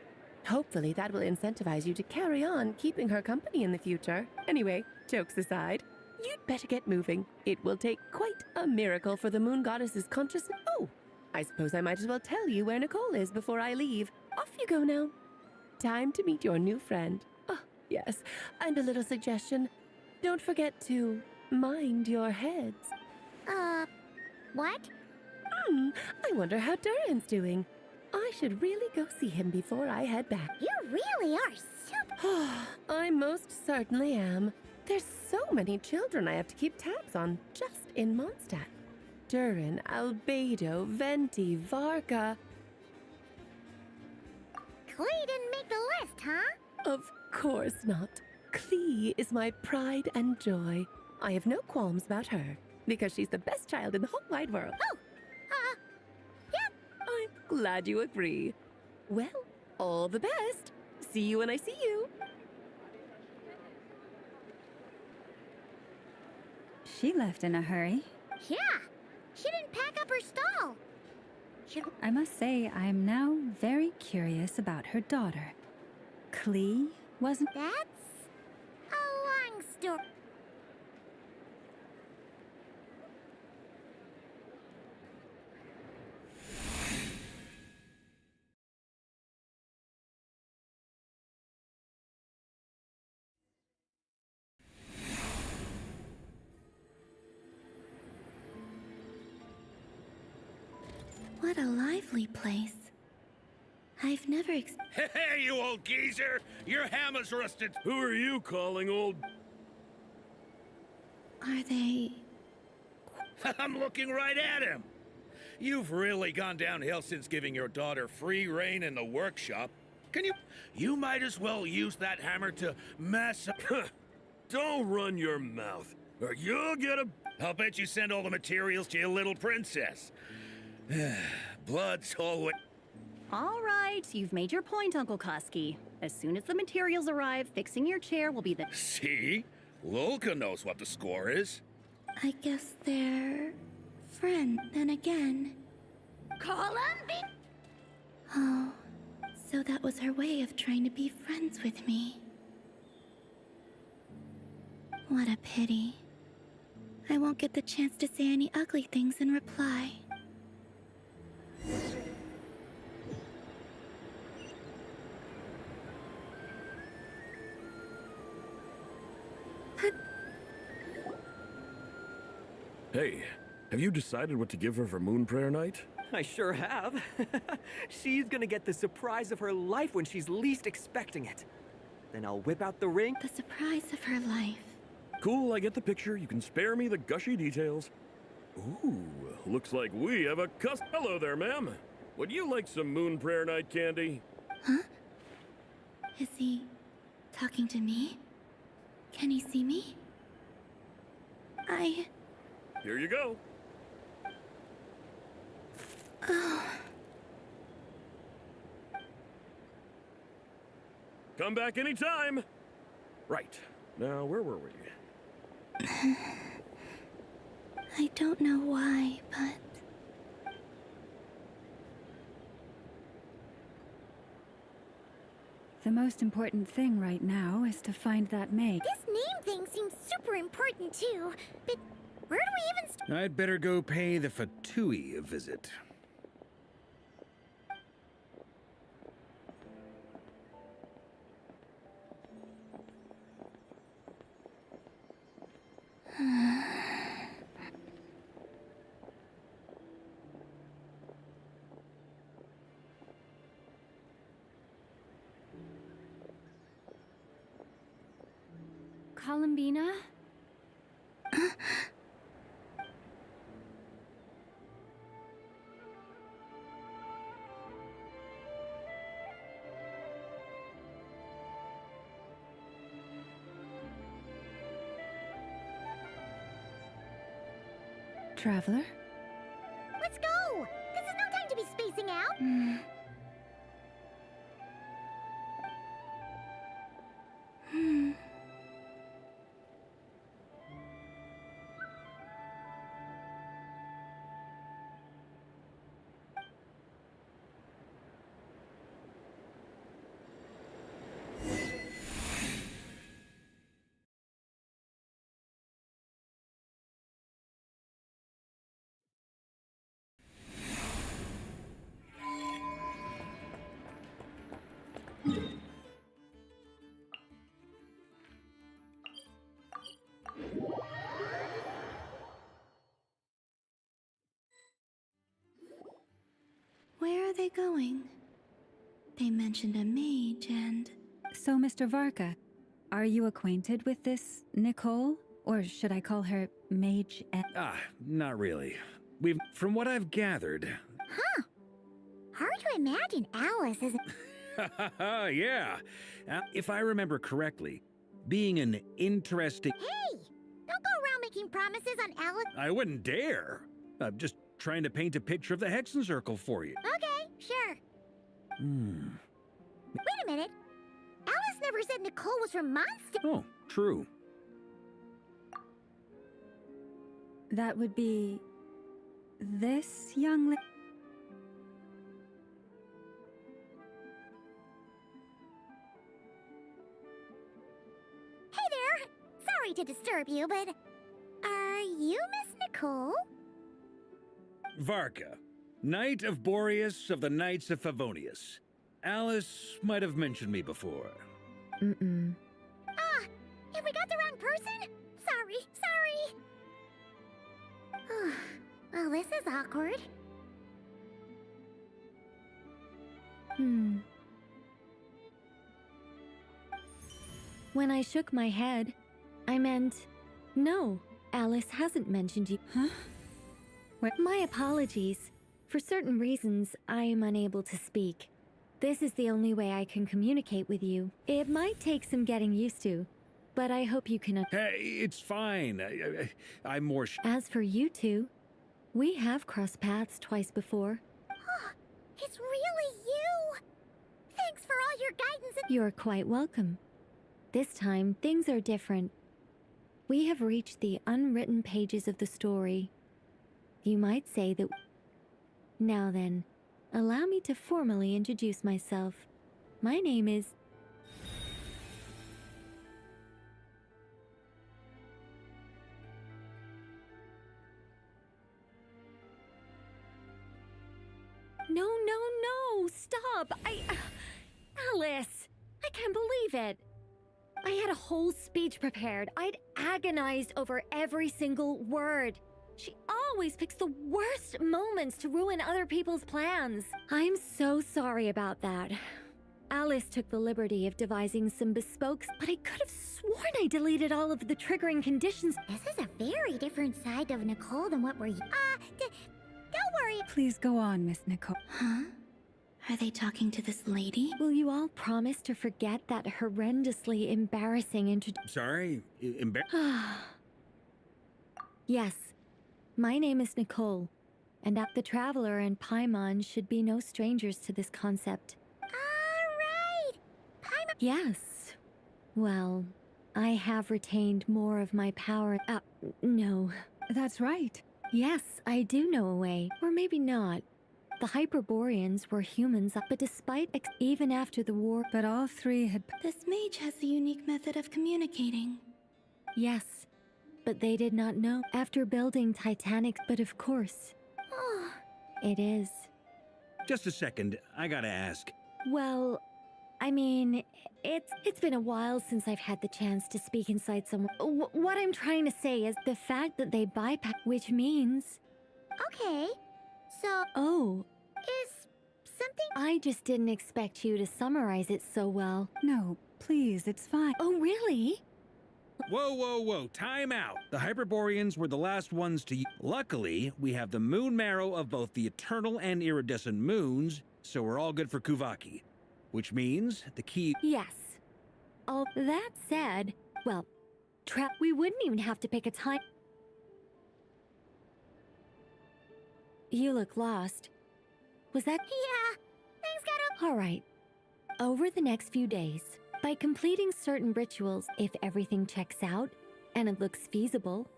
Hopefully that will incentivize you to carry on keeping her company in the future. Anyway, jokes aside, you'd better get moving. It will take quite a miracle for the moon goddess's consciousness. Oh, I suppose I might as well tell you where Nicole is before I leave. Off you go now. Time to meet your new friend. Oh, yes, and a little suggestion. Don't forget to mind your heads. What? I wonder how Durin's doing. I should really go see him before I head back. You really are super... I most certainly am. There's so many children I have to keep tabs on just in Mondstadt. Durin, Albedo, Venti, Varka. Klee didn't make the list, huh? Of course not. Klee is my pride and joy. I have no qualms about her, because she's the best child in the whole wide world. Oh, yeah. I'm glad you agree. Well, all the best. See you when I see you. She left in a hurry. Yeah, she didn't pack up her stall. I must say, I'm now very curious about her daughter. Klee wasn't... That's a long story. What a lively place. I've never Hey, you old geezer! Your hammer's rusted! Who are you calling old? Are they... I'm looking right at him! You've really gone downhill since giving your daughter free reign in the workshop. Can you... You might as well use that hammer to mess up... Don't run your mouth, or you'll get a... I'll bet you send all the materials to your little princess. Blood's always... All right, you've made your point, Uncle Koski. As soon as the materials arrive, fixing your chair will be the... See? Lolka knows what the score is. I guess they're... friends, then again. Columbi? Oh, so that was her way of trying to be friends with me. What a pity. I won't get the chance to say any ugly things in reply. Hey, have you decided what to give her for Moon Prayer Night? I sure have. She's gonna get the surprise of her life when she's least expecting it. Then I'll whip out the ring. The surprise of her life. Cool, I get the picture. You can spare me the gushy details. Ooh, looks like we have a Hello there, ma'am. Would you like some Moon Prayer Night candy? Huh? Is he talking to me? Can he see me? Here you go. Oh. Come back anytime. Right. Now, where were we? I don't know why, but... The most important thing right now is to find that maid. This name thing seems super important too, but where do we even start? I'd better go pay the Fatui a visit. Columbina? Traveler? Let's go! This is no time to be spacing out! Where are they going? They mentioned a mage and... So, Mr. Varka, are you acquainted with this Nicole? Or should I call her Mage Not really. From what I've gathered... Huh. Hard to imagine Alice as yeah. If I remember correctly, being an interesting... Hey! Don't go around making promises on Alice. I wouldn't dare. I'm just trying to paint a picture of the Hexen Circle for you. Okay, sure. Wait a minute. Alice never said Nicole was from Monster. Oh, true. That would be... this young lady? Hey there! Sorry to disturb you, but... Are you Miss Nicole? Varka, Knight of Boreas of the Knights of Favonius. Alice might have mentioned me before. Ah! Have we got the wrong person? Sorry. Well, this is awkward. When I shook my head, I meant, no, Alice hasn't mentioned you. Huh? My apologies. For certain reasons, I am unable to speak. This is the only way I can communicate with you. It might take some getting used to, but I hope you can... Hey, it's fine. I'm more... As for you two, we have crossed paths twice before. It's really you! Thanks for all your guidance and... You're quite welcome. This time, things are different. We have reached the unwritten pages of the story. You might say that... Now then, allow me to formally introduce myself. My name is... No, stop! Alice! I can't believe it! I had a whole speech prepared. I'd agonized over every single word. She always picks the worst moments to ruin other people's plans. I'm so sorry about that. Alice took the liberty of devising some bespokes, but I could have sworn I deleted all of the triggering conditions. This is a very different side of Nicole than what we're... don't worry. Please go on, Miss Nicole. Huh? Are they talking to this lady? Will you all promise to forget that horrendously embarrassing Sorry? Yes. My name is Nicole, and the Traveler and Paimon should be no strangers to this concept. Alright! Paimon... Yes. Well, I have retained more of my power. No. That's right. Yes, I do know a way. Or maybe not. The Hyperboreans were humans, but despite even after the war... But all three had... This mage has a unique method of communicating. Yes, but they did not know. After building Titanic, but of course... It is. Just a second, I gotta ask. Well, I mean, it's been a while since I've had the chance to speak inside someone. What I'm trying to say is the fact that they bypass, which means... Okay, so... Oh. Is something... I just didn't expect you to summarize it so well. No, please, it's fine. Oh, really? Whoa, time out. The Hyperboreans were the last ones to... Luckily, we have the moon marrow of both the eternal and iridescent moons, so we're all good for Kuvaki. Which means the key... Yes. All that said, well, we wouldn't even have to pick a time... You look lost. Was that... Yeah, things got All right. Over the next few days, by completing certain rituals, if everything checks out, and it looks feasible,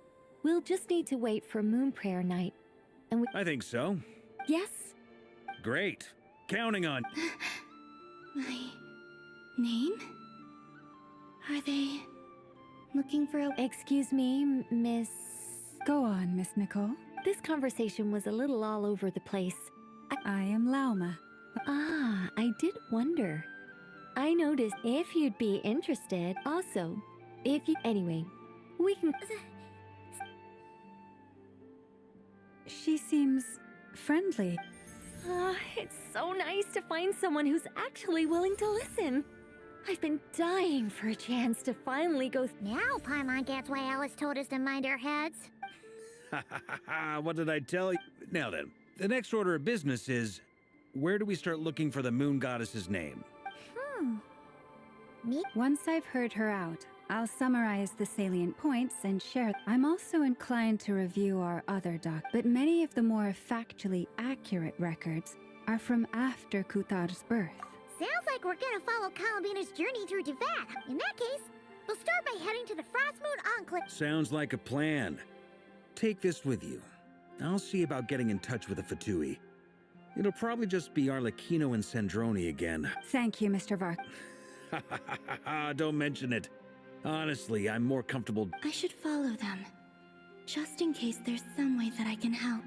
we'll just need to wait for Moon Prayer Night. And I think so. Yes? Great. Counting on... My... name? Are they... looking for a... Excuse me, Miss... Go on, Miss Nicole. This conversation was a little all over the place. I am Lauma. Ah, I did wonder. I noticed if you'd be interested. Also, if you... Anyway, we can... She seems friendly. It's so nice to find someone who's actually willing to listen. I've been dying for a chance to finally go... Now Paimon gets why Alice told us to mind our heads. What did I tell you? Now then, the next order of business is... Where do we start looking for the moon goddess's name? Me? Once I've heard her out, I'll summarize the salient points and share. I'm also inclined to review our other but many of the more factually accurate records are from after Kutar's birth. Sounds like we're gonna follow Columbina's journey through Devat. In that case, we'll start by heading to the Frost Moon Enclave. Sounds like a plan. Take this with you. I'll see about getting in touch with the Fatui. It'll probably just be Arlecchino and Sandroni again. Thank you, Mr. Vark. Don't mention it. Honestly, I'm more comfortable... I should follow them, just in case there's some way that I can help.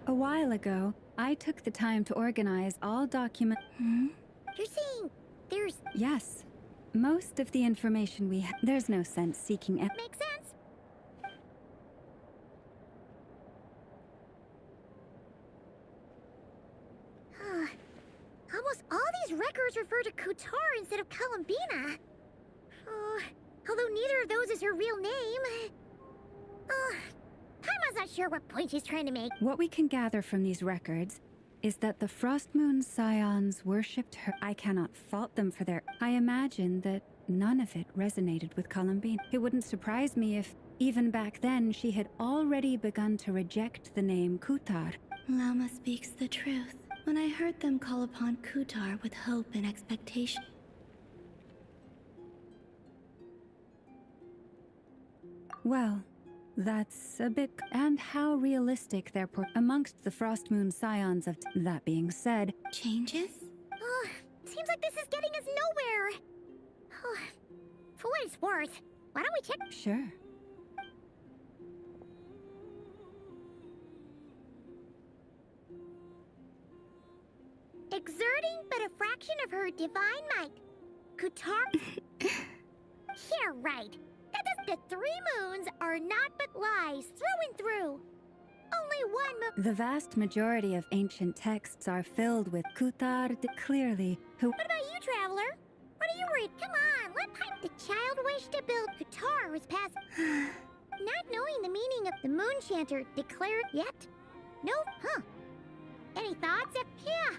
A while ago, I took the time to organize all documents. You're saying there's... Yes. Most of the information we have. There's no sense seeking it. Makes sense. Almost all these records refer to Kutar instead of Columbina. Although neither of those is her real name. Paimon's not sure what point she's trying to make. What we can gather from these records is that the Frost Moon Scions worshipped her. I cannot fault them for their... I imagine that none of it resonated with Columbine. It wouldn't surprise me if... Even back then, she had already begun to reject the name Kutar. Lama speaks the truth. When I heard them call upon Kutar with hope and expectation. Well, that's a bit... And how realistic they're amongst the Frost Moon Scions of... That being said... Changes? Oh, seems like this is getting us nowhere. Oh, for what it's worth, why don't we check... Sure. Exerting but a fraction of her divine might. Kutar... Yeah, right. That does the 3 moons are not but lies through and through. Only one The vast majority of ancient texts are filled with Kutar clearly, who... What about you, Traveler? What do you read? Come on, let pipe. The child wished to build Kutar was past... Not knowing the meaning of the Moon Chanter declared yet? No? Huh. Any thoughts? Yeah.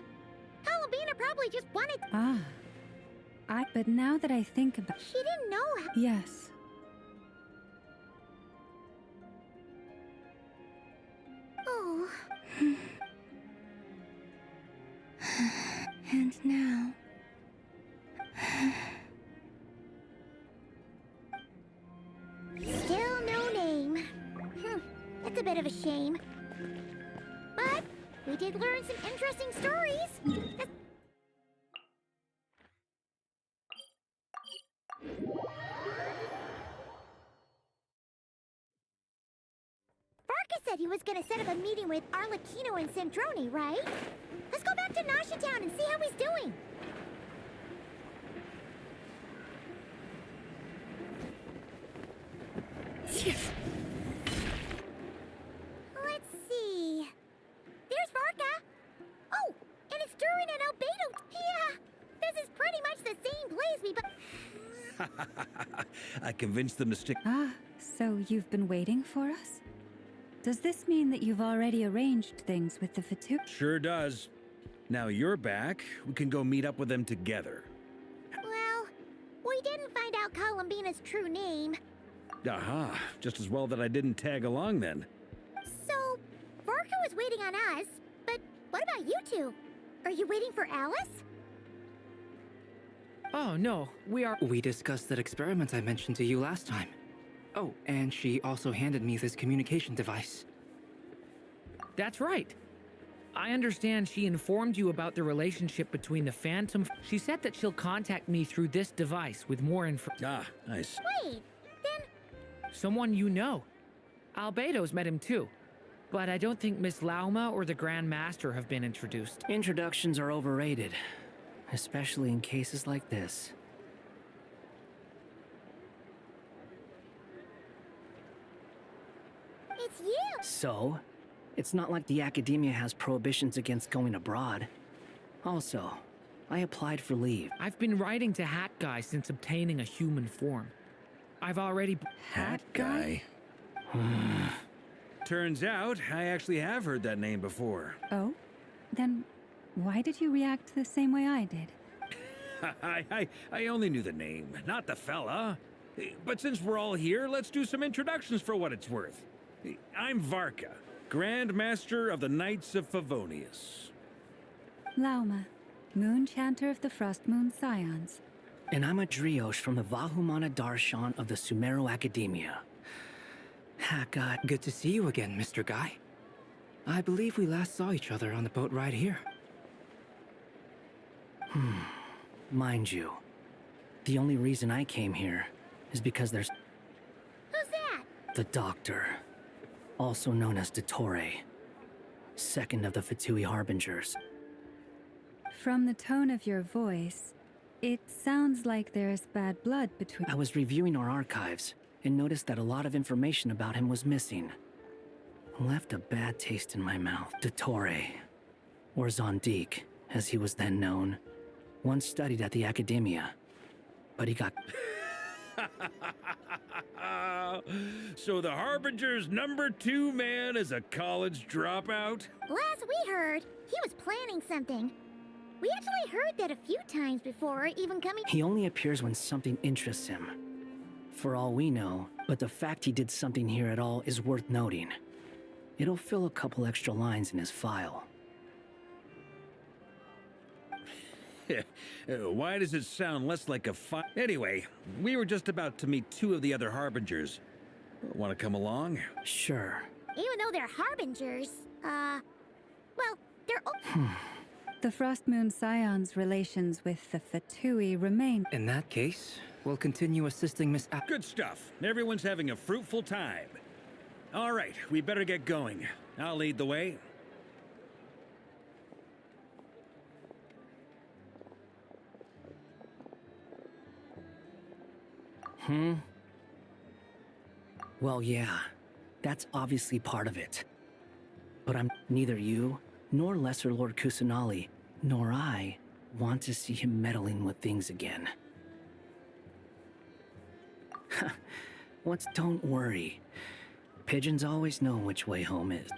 Columbina probably just wanted... But now that I think about... She didn't know how... Yes. Oh. And now... Still no name. That's a bit of a shame. But we did learn some interesting stories. Varka said he was gonna set up a meeting with Arlecchino and Centroni, right? Let's go back to Nasha Town and see how he's doing. Let's see. There's Varka. Oh, and it's Durin and Albedo. Yeah, this is pretty much the same place we... I convinced them to stick... So you've been waiting for us? Does this mean that you've already arranged things with the Fatu? Sure does. Now you're back, we can go meet up with them together. Well, we didn't find out Columbina's true name. Aha, just as well that I didn't tag along then. So, Varka was waiting on us, but what about you two? Are you waiting for Alice? Oh, no, We discussed that experiment I mentioned to you last time. Oh, and she also handed me this communication device. That's right. I understand she informed you about the relationship between the Phantom. She said that she'll contact me through this device with more info. Nice. Wait, then... Someone you know. Albedo's met him too. But I don't think Miss Lauma or the Grand Master have been introduced. Introductions are overrated, especially in cases like this. It's you! So, it's not like the Academia has prohibitions against going abroad. Also, I applied for leave. I've been writing to Hat Guy since obtaining a human form. I've already... Hat Guy? Turns out, I actually have heard that name before. Oh? Then why did you react the same way I did? I only knew the name, not the fella. But since we're all here, let's do some introductions for what it's worth. I'm Varka, Grand Master of the Knights of Favonius. Lauma, Moon Chanter of the Frost Moon Scions. And I'm a Driosh from the Vahumana Darshan of the Sumero Academia. Good to see you again, Mr. Guy. I believe we last saw each other on the boat ride here. Mind you, the only reason I came here is because there's... Who's that? The Doctor, also known as Dottore, second of the Fatui Harbingers. From the tone of your voice, it sounds like there's bad blood between... I was reviewing our archives and noticed that a lot of information about him was missing. Left a bad taste in my mouth. Dottore, or Zondique, as he was then known, once studied at the Academia, but he got... So the Harbinger's #2 man is a college dropout? Last we heard, he was planning something. We actually heard that a few times before, even coming... He only appears when something interests him. For all we know, But the fact he did something here at all is worth noting. It'll fill a couple extra lines in his file. Why does it sound less like a fight? Anyway, we were just about to meet two of the other harbingers. Want to come along? Sure. Even though they're harbingers, well, they're... The Frost Moon Scion's relations with the Fatui remain. In that case, we'll continue assisting Miss Good stuff. Everyone's having a fruitful time. All right, we better get going. I'll lead the way. Well, yeah. That's obviously part of it. But neither you, nor Lesser Lord Kusanali, nor I want to see him meddling with things again. Don't worry. Pigeons always know which way home is.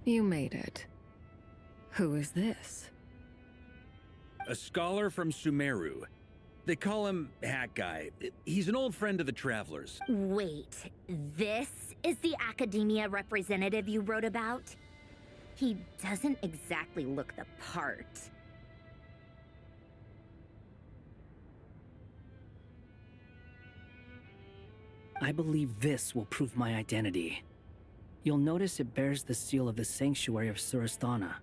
You made it. Who is this? A scholar from Sumeru. They call him Hat Guy. He's an old friend of the Travelers. Wait, this is the academia representative you wrote about? He doesn't exactly look the part. I believe this will prove my identity. You'll notice it bears the seal of the Sanctuary of Surasthana.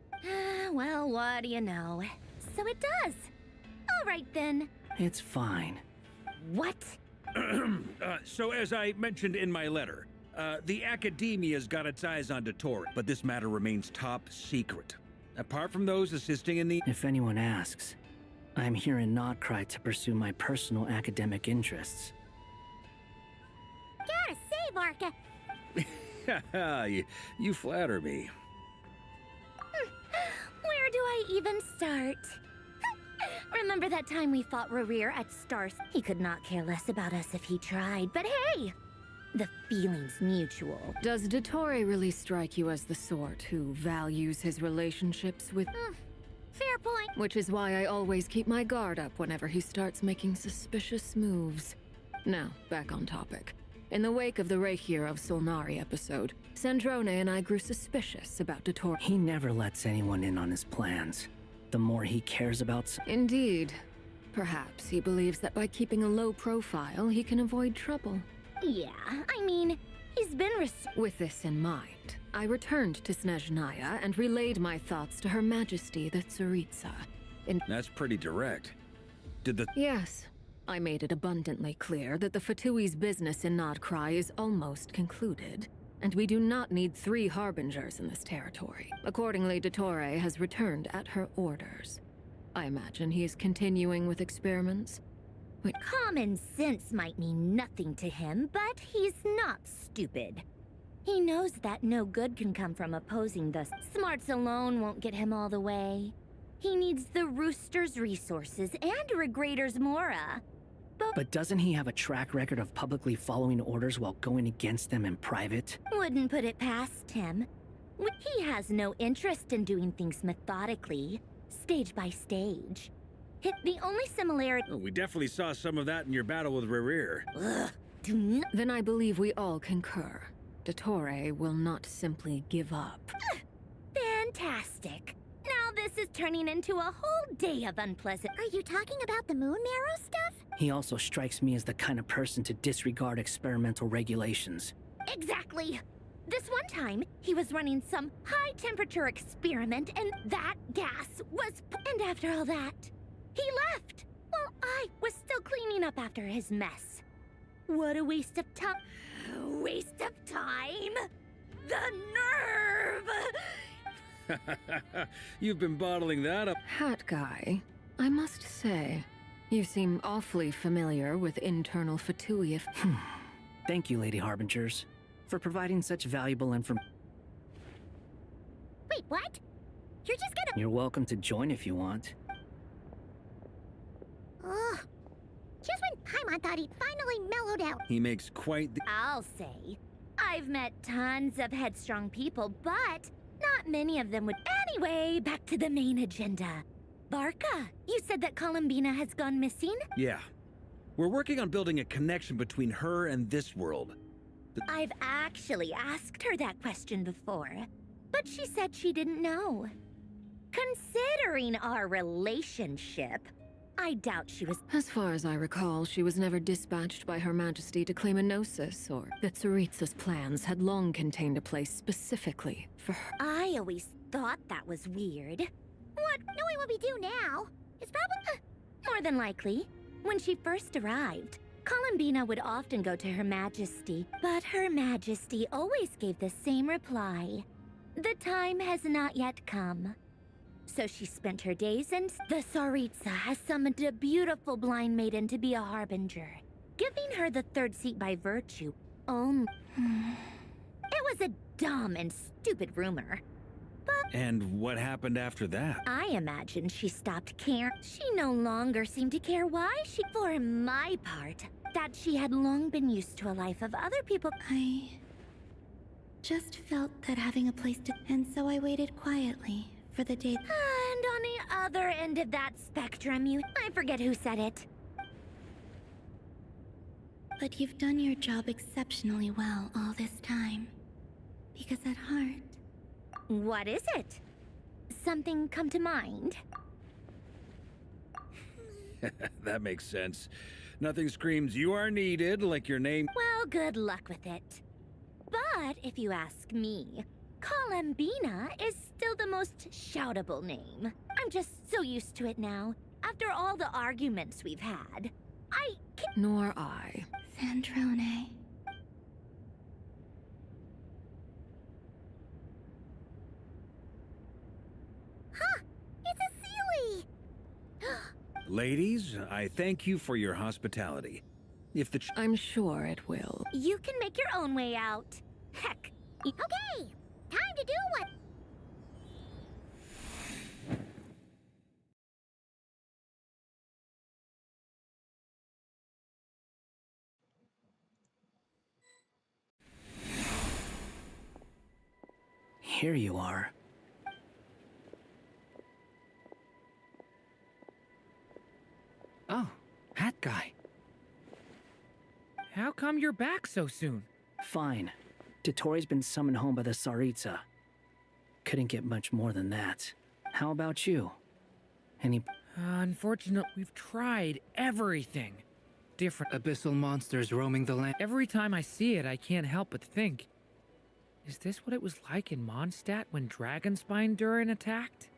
Well, what do you know? So it does. All right, then. It's fine. What? So as I mentioned in my letter, the Academia's got its eyes on Dottore, but this matter remains top secret. Apart from those assisting in the... If anyone asks, I'm here in Notcry to pursue my personal academic interests. Gotta say, Marka. you flatter me. Where do I even start? Remember that time we fought Rerir at Stars? He could not care less about us if he tried, but hey! The feeling's mutual. Does Dottore really strike you as the sort who values his relationships with... Fair point. Which is why I always keep my guard up whenever he starts making suspicious moves. Now, back on topic. In the wake of the Reikir of Solnari episode, Sandrone and I grew suspicious about Dottore. He never lets anyone in on his plans. The more he cares about... Indeed. Perhaps he believes that by keeping a low profile, he can avoid trouble. Yeah, I mean, he's been With this in mind, I returned to Snezhnaya and relayed my thoughts to Her Majesty the Tsaritsa. That's pretty direct. Did the... Yes. I made it abundantly clear that the Fatui's business in Notcry is almost concluded, and we do not need 3 harbingers in this territory. Accordingly, Dottore has returned at her orders. I imagine he is continuing with experiments. Common sense might mean nothing to him, but he's not stupid. He knows that no good can come from opposing the smarts alone won't get him all the way. He needs the Rooster's resources and Regrator's Mora. But doesn't he have a track record of publicly following orders while going against them in private? Wouldn't put it past him. He has no interest in doing things methodically, stage by stage. The only similarity... We definitely saw some of that in your battle with Rerir. Then I believe we all concur. Dottore will not simply give up. Fantastic. Now this is turning into a whole day of unpleasant... Are you talking about the moon marrow stuff? He also strikes me as the kind of person to disregard experimental regulations. Exactly. This one time, he was running some high-temperature experiment, and that gas was... And after all that, he left. While I was still cleaning up after his mess. What a waste of time. Waste of time? The nerve! You've been bottling that up. Hat Guy, I must say, you seem awfully familiar with internal Fatui. Thank you, Lady Harbingers, for providing such valuable information. Wait, what? You're just gonna... You're welcome to join if you want. Ugh. Just when Paimon thought he'd finally mellowed out. He makes quite the... I'll say. I've met tons of headstrong people, but not many of them would. Anyway, back to the main agenda. Barca, you said that Columbina has gone missing? Yeah. We're working on building a connection between her and this world. I've actually asked her that question before, but she said she didn't know. Considering our relationship, I doubt she was. As far as I recall, she was never dispatched by Her Majesty to claim a gnosis, or that Tsaritsa's plans had long contained a place specifically for her. I always thought that was weird. What? Knowing what we do now, it's probably more than likely. When she first arrived, Columbina would often go to Her Majesty, but Her Majesty always gave the same reply. The time has not yet come. So she spent her days and the Tsaritsa has summoned a beautiful blind maiden to be a harbinger, giving her the third seat by virtue only. It was a dumb and stupid rumor. But And what happened after that? I imagine she stopped caring. She no longer seemed to care why she... For my part, that she had long been used to a life of other people. I just felt that having a place to... And so I waited quietly for the day... And on the other end of that spectrum, I forget who said it. But you've done your job exceptionally well all this time. Because at heart... What is it? Something come to mind? That makes sense. Nothing screams you are needed like your name. Well, good luck with it. But if you ask me, Columbina is still the most shoutable name. I'm just so used to it now. After all the arguments we've had, I can't... Nor I. Sandrone. Huh! It's a Sealy! Ladies, I thank you for your hospitality. If the I'm sure it will. You can make your own way out. Heck. Okay! Time to do what... Here you are. Oh, that guy. How come you're back so soon? Fine. Dottore has been summoned home by the Tsaritsa. Couldn't get much more than that. How about you? Any... Unfortunately, we've tried everything. Different abyssal monsters roaming the land. Every time I see it, I can't help but think, is this what it was like in Mondstadt when Dragonspine Durin attacked?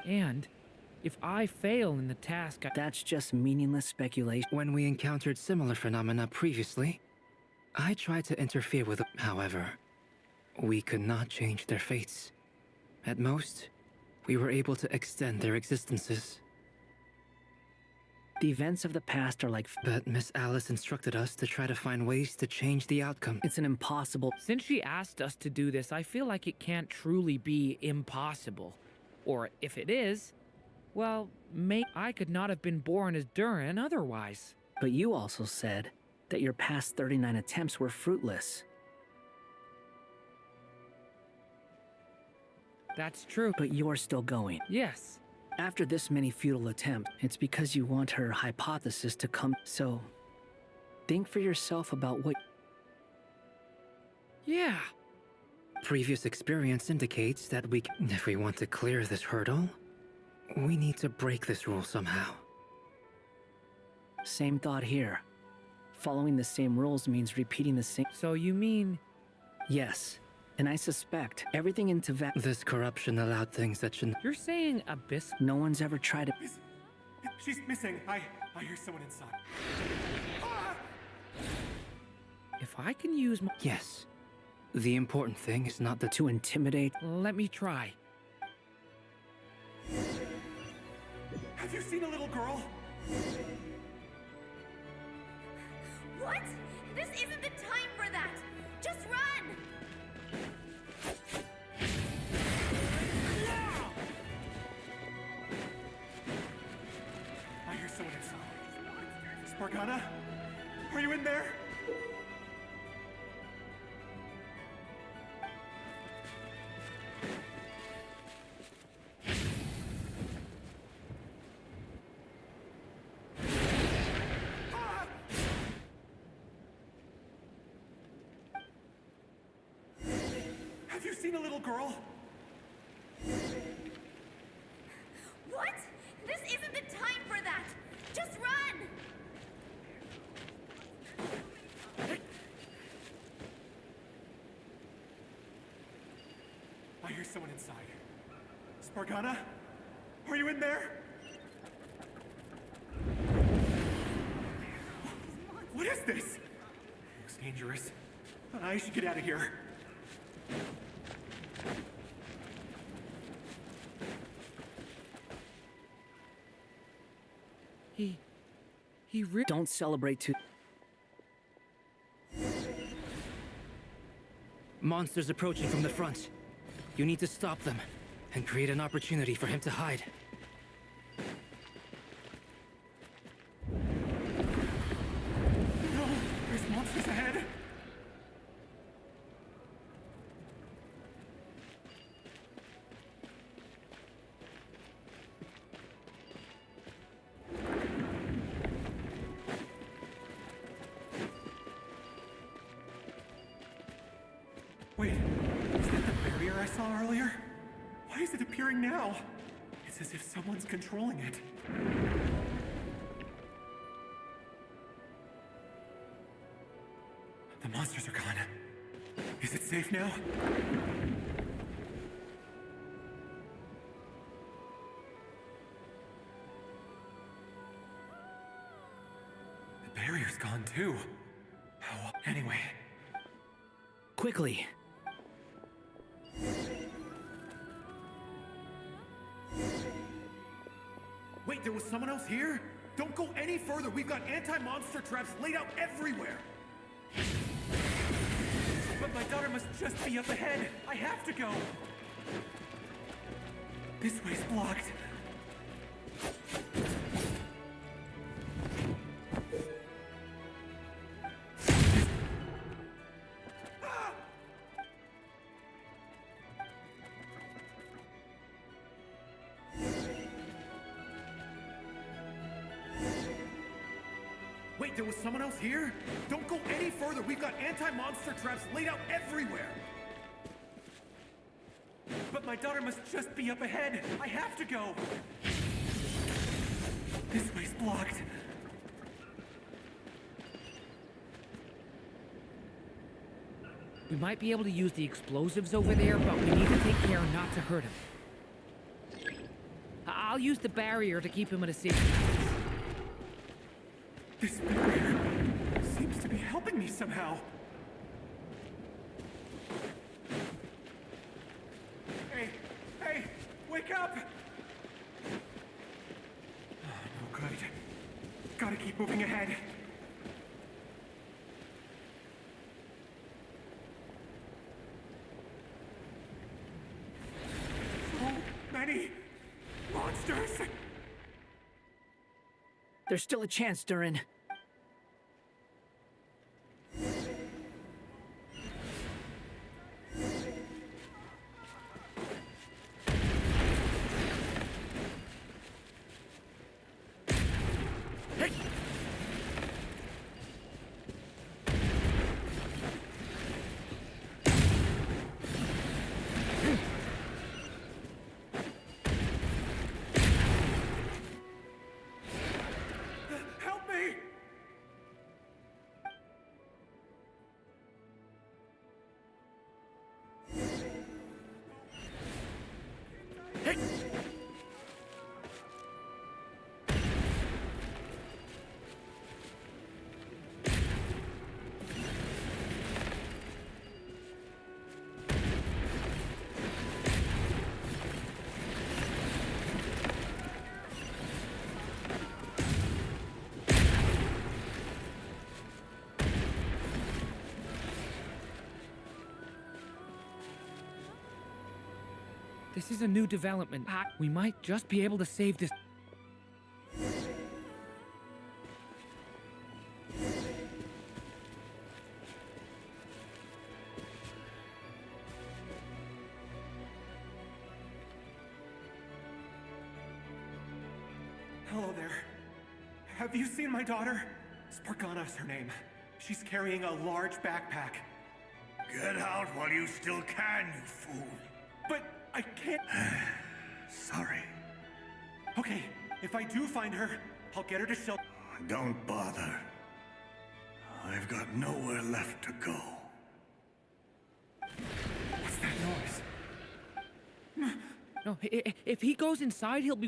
And if I fail in the task, That's just meaningless speculation. When we encountered similar phenomena previously, I tried to interfere with them. However, we could not change their fates. At most, we were able to extend their existences. The events of the past are like... But Miss Alice instructed us to try to find ways to change the outcome. It's an impossible... Since she asked us to do this, I feel like it can't truly be impossible. Or if it is, well, I could not have been born as Durin otherwise. But you also said that your past 39 attempts were fruitless. That's true. But you're still going. Yes. After this many futile attempts, it's because you want her hypothesis to come. So, think for yourself about what... Yeah. Previous experience indicates that if we want to clear this hurdle, we need to break this rule somehow. Same thought here. Following the same rules means repeating the same... So you mean... Yes. And I suspect everything in Tibet... This corruption allowed things that shouldn't... You're saying Abyss... No one's ever tried to... She's missing. I hear someone inside. If I can use my... Yes. The important thing is not to intimidate... Let me try. Have you seen a little girl? What? This isn't the time for that! Just run! I hear someone inside. Spargana? Are you in there? Have you seen a little girl? What? This isn't the time for that! Just run! I hear someone inside. Spargana? Are you in there? What is this? Looks dangerous. I should get out of here. He really... Don't celebrate too... Monsters approaching from the front. You need to stop them and create an opportunity for him to hide. No! There's monsters ahead! Wait, is that the barrier I saw earlier? Why is it appearing now? It's as if someone's controlling it. The monsters are gone. Is it safe now? The barrier's gone too. How? Anyway. Quickly. Wait, there was someone else here? Don't go any further. We've got anti-monster traps laid out everywhere. But my daughter must just be up ahead. I have to go. This way's blocked. Wait, there was someone else here? Don't go any further. We've got anti-monster traps laid out everywhere. But my daughter must just be up ahead. I have to go. This way's blocked. We might be able to use the explosives over there, but we need to take care not to hurt him. I'll use the barrier to keep him at a safe distance. This barrier seems to be helping me somehow. Hey, wake up! Oh, no good. Gotta keep moving ahead. So many monsters! There's still a chance, Durin. Help me! This is a new development. We might just be able to save this. Hello there. Have you seen my daughter? Spargana's her name. She's carrying a large backpack. Get out while you still can, you fool. But I can't... Sorry. Okay, if I do find her, I'll get her to shelter. Don't bother. I've got nowhere left to go. What's that noise? No, if he goes inside, he'll be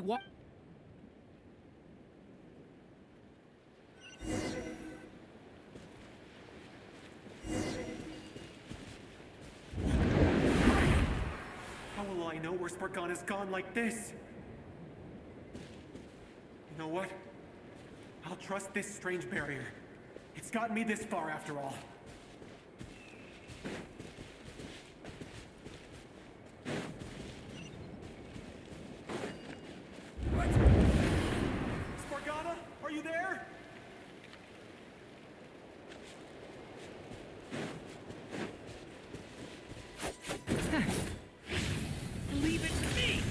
How will I know where Spargana's gone like this? You know what? I'll trust this strange barrier. It's gotten me this far after all. What? Spargana, are you there? Leave it to me!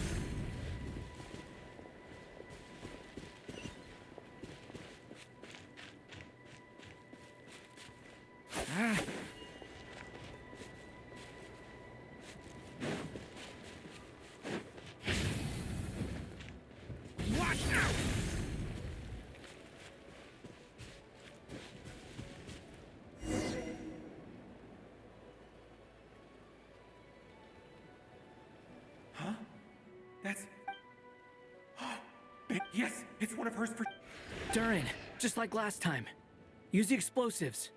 Watch out! Huh? That's... Yes, it's one of hers for... Durin, just like last time. Use the explosives.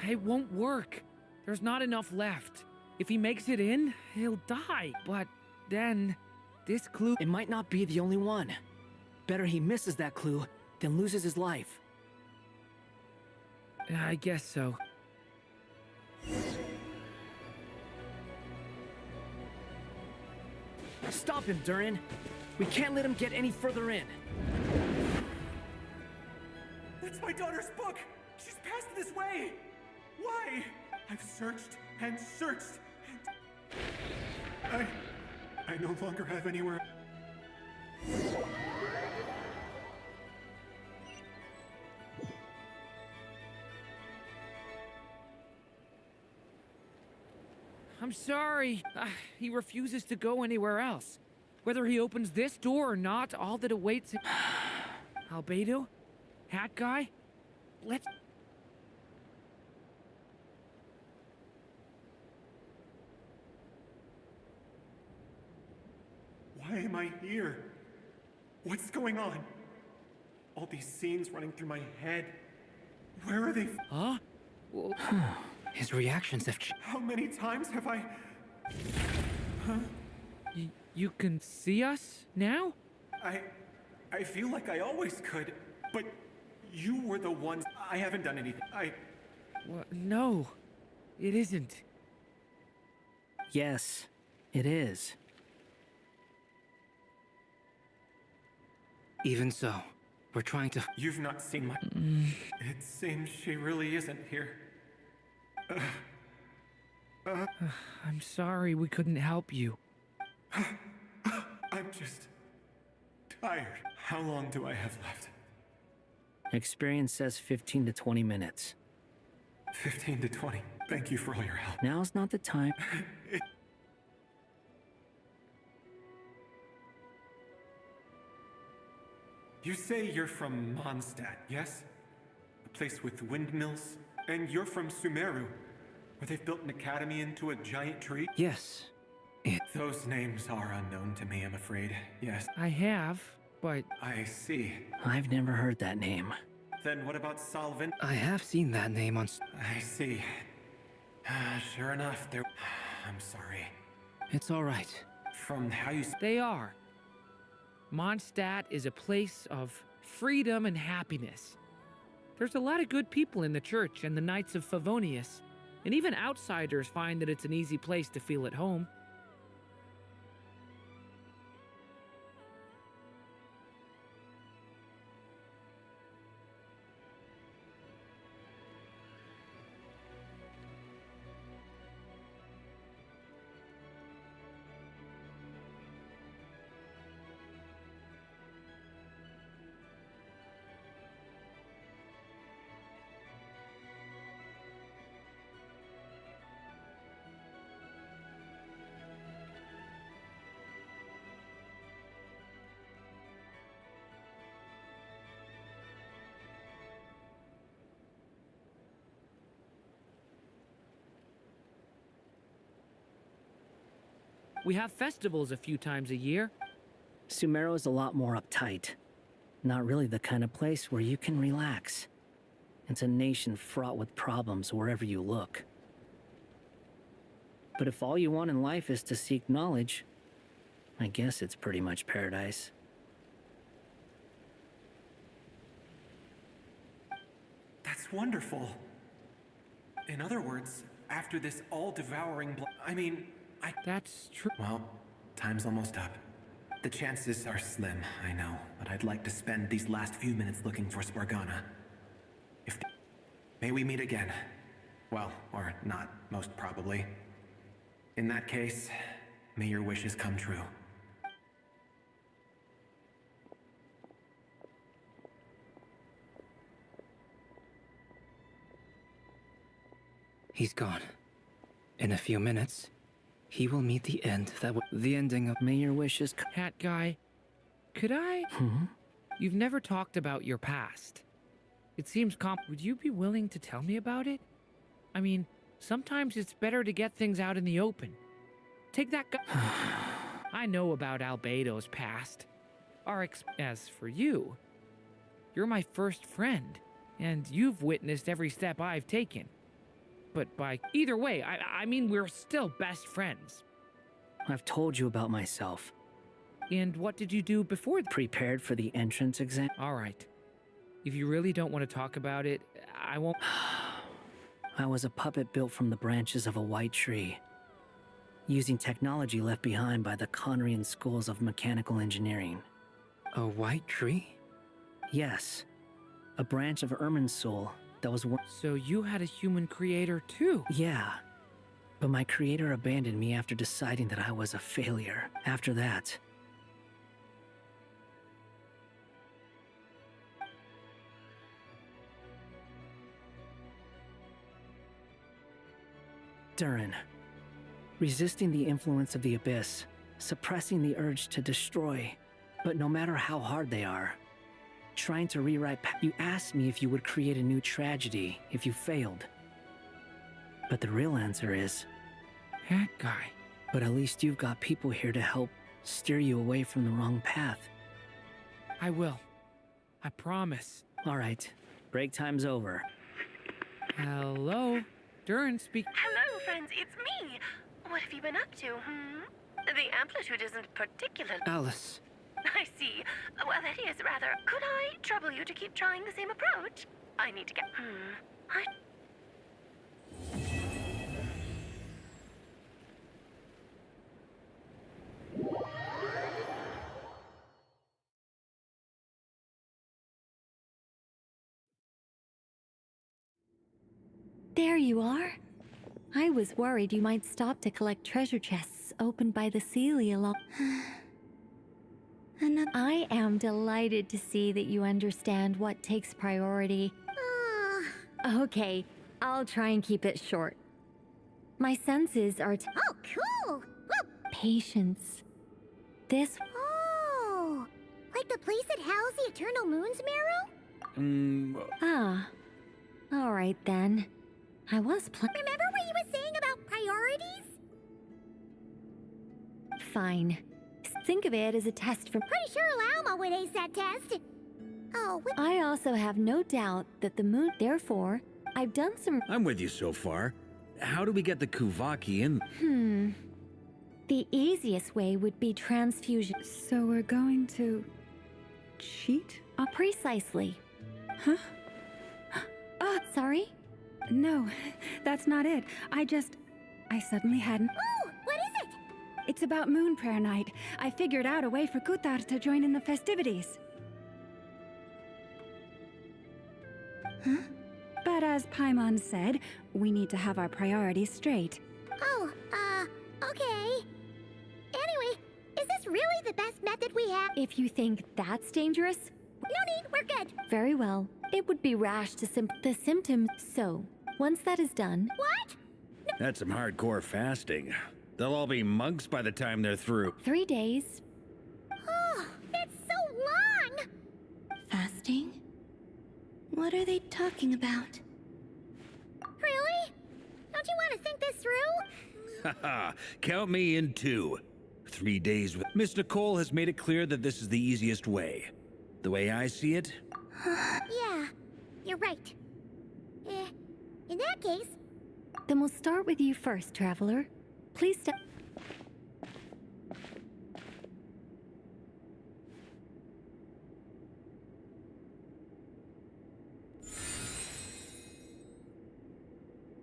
It won't work. There's not enough left. If he makes it in, he'll die. But then, this clue... It might not be the only one. Better he misses that clue than loses his life. I guess so. Stop him, Durin. We can't let him get any further in. That's my daughter's book! She's passed this way! Why? I've searched and searched and... I no longer have anywhere... I'm sorry. He refuses to go anywhere else. Whether he opens this door or not, all that awaits him... Albedo? Hat guy? Let's... Why am I here? What's going on? All these scenes running through my head. Where are they? Huh? His reactions have How many times have I... Huh? You can see us now? I feel like I always could, but you were the ones... I haven't done anything. Well, no, it isn't. Yes, it is. Even so, we're trying to... You've not seen my... It seems she really isn't here. I'm sorry we couldn't help you. I'm just... tired. How long do I have left? Experience says 15 to 20 minutes. 15 to 20. Thank you for all your help. Now's not the time. You say you're from Mondstadt, yes? A place with windmills? And you're from Sumeru, where they've built an academy into a giant tree? Yes. Those names are unknown to me, I'm afraid. Yes. I have, but... I see. I've never heard that name. Then what about Salvin? I have seen that name on... I see. Sure enough, there... I'm sorry. It's all right. From how you... They are. Mondstadt is a place of freedom and happiness. There's a lot of good people in the church and the Knights of Favonius, and even outsiders find that it's an easy place to feel at home. We have festivals a few times a year. Sumeru is a lot more uptight. Not really the kind of place where you can relax. It's a nation fraught with problems wherever you look. But if all you want in life is to seek knowledge, I guess it's pretty much paradise. That's wonderful. In other words, after this all-devouring That's true. Well, time's almost up. The chances are slim, I know, but I'd like to spend these last few minutes looking for Spargana. May we meet again. Well, or not, most probably. In that case, may your wishes come true. He's gone. In a few minutes, he will meet the end the ending of... May your wishes... Hat guy, could I... You've never talked about your past. It seems Would you be willing to tell me about it? I mean, sometimes it's better to get things out in the open. Take that I know about Albedo's past. As for you, you're my first friend, and you've witnessed every step I've taken. But either way, I mean, we're still best friends. I've told you about myself. And what did you do before? Prepared for the entrance exam. All right. If you really don't want to talk about it, I won't... I was a puppet built from the branches of a white tree, using technology left behind by the Conrian schools of mechanical engineering. A white tree? Yes. A branch of Irminsul that was... So you had a human creator too? Yeah. But my creator abandoned me after deciding that I was a failure. After that... Durin, Resisting the influence of the abyss, suppressing the urge to destroy. But no matter how hard they are, trying to rewrite. You asked me if you would create a new tragedy if you failed. But the real answer is... That guy. But at least you've got people here to help steer you away from the wrong path. I will. I promise. All right. Break time's over. Hello? Durin speak. Hello, friends, it's me. What have you been up to, The amplitude isn't particular. Alice. I see. Well, that is rather... Could I trouble you to keep trying the same approach? I need to get... There you are. I was worried you might stop to collect treasure chests opened by the Celia along. I am delighted to see that you understand what takes priority. Okay, I'll try and keep it short. My senses are Oh, cool! patience. This... Oh! Like the place that housed the Eternal Moon's marrow? Ah. Alright then. I was Remember what you were saying about priorities? Fine. Think of it as a test from... Pretty sure Lauma would ace that test. Oh, I also have no doubt that the moon... Therefore, I've done some... I'm with you so far. How do we get the Kuvaki in? The easiest way would be transfusion. So we're going to... cheat? Precisely. Huh? Sorry? No, that's not it. I suddenly hadn't... Oh, what is it? It's about Moon Prayer Night. I figured out a way for Kuthar to join in the festivities. Huh? But as Paimon said, we need to have our priorities straight. Oh, okay. Anyway, is this really the best method we have? If you think that's dangerous... No need, we're good. Very well. It would be rash to the symptoms. So, once that is done... What? That's some hardcore fasting. They'll all be monks by the time they're through. 3 days. Oh, that's so long! Fasting? What are they talking about? Really? Don't you want to think this through? Haha, count me in too. 3 days with... Miss Nicole has made it clear that this is the easiest way. The way I see it... Yeah, you're right. In that case... Then we'll start with you first, Traveler. Please step...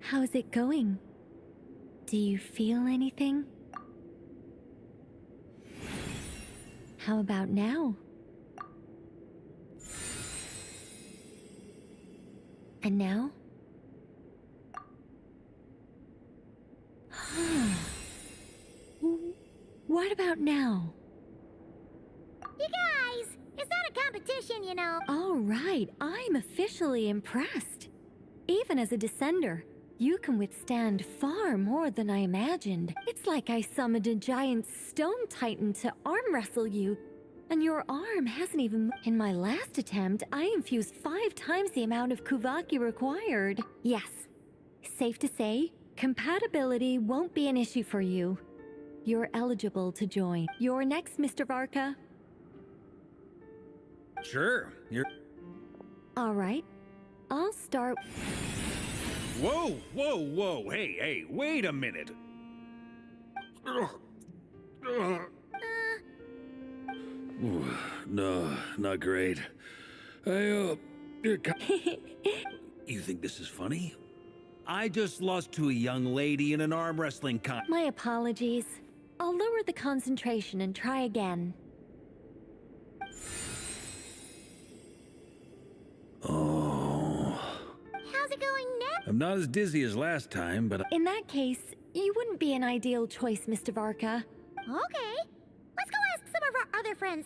How's it going? Do you feel anything? How about now? And now? What about now? You guys, it's not a competition, you know. All right, I'm officially impressed. Even as a descender, you can withstand far more than I imagined. It's like I summoned a giant stone titan to arm wrestle you, and your arm hasn't even... In my last attempt, I infused 5 times the amount of Kuvaki required. Yes, safe to say, compatibility won't be an issue for you. You're eligible to join. You're next, Mr. Varka. Sure, you're... All right, I'll start... Whoa, whoa, whoa, hey, wait a minute. No, not great. You think this is funny? I just lost to a young lady in an arm wrestling My apologies. I'll lower the concentration and try again. Oh. How's it going now? I'm not as dizzy as last time, but... In that case, you wouldn't be an ideal choice, Mr. Varka. Okay. Let's go ask some of our other friends.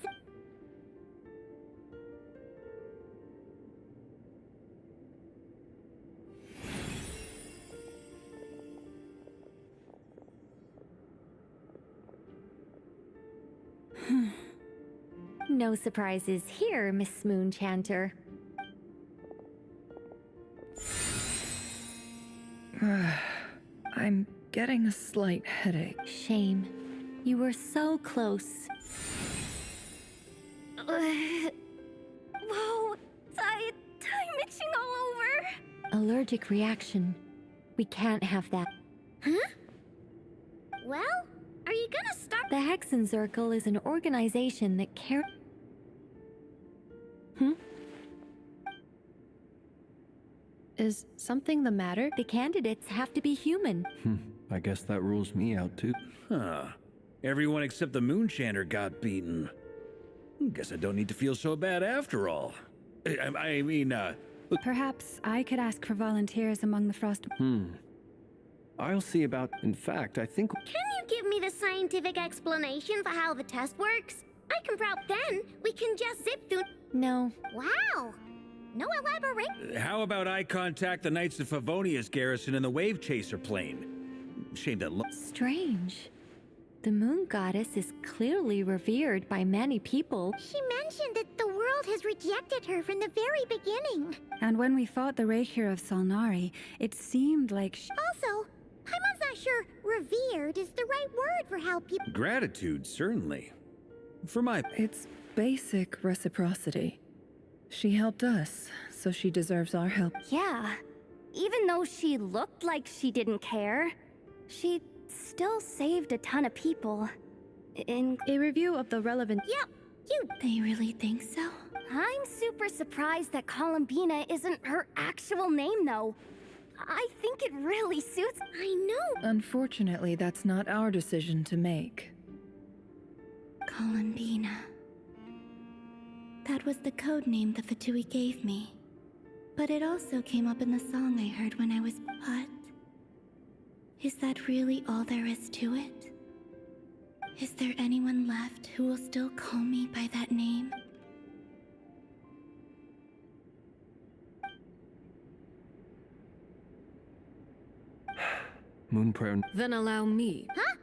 No surprises here, Miss Moonchanter. I'm getting a slight headache. Shame. You were so close. Whoa, time itching all over. Allergic reaction. We can't have that. Huh? Well, are you gonna stop? The Hexenzirkel is an organization that cares. Is something the matter? The candidates have to be human. I guess that rules me out too. Huh. Everyone except the Moonchanter got beaten. Guess I don't need to feel so bad after all. I mean, Perhaps I could ask for volunteers among the Frost. I'll see about. In fact, I think. Can you give me the scientific explanation for how the test works? I can then we can just zip through. No. Wow. No elaborate. How about I contact the Knights of Favonia's garrison in the Wave Chaser plane? Shame that Strange. The moon goddess is clearly revered by many people. She mentioned that the world has rejected her from the very beginning. And when we fought the Rakhir of Solnari, it seemed like Also, Paimon's not sure revered is the right word for how people. Gratitude, certainly. For my. It's basic reciprocity. She helped us, so she deserves our help. Yeah. Even though she looked like she didn't care, she still saved a ton of people. In a review of the relevant. Yep, They really think so? I'm super surprised that Columbina isn't her actual name, though. I think it really suits. I know. Unfortunately, that's not our decision to make. Columbina. That was the code name the Fatui gave me. But it also came up in the song I heard when I was. But is that really all there is to it? Is there anyone left who will still call me by that name? Moonprayer. Then allow me. Huh?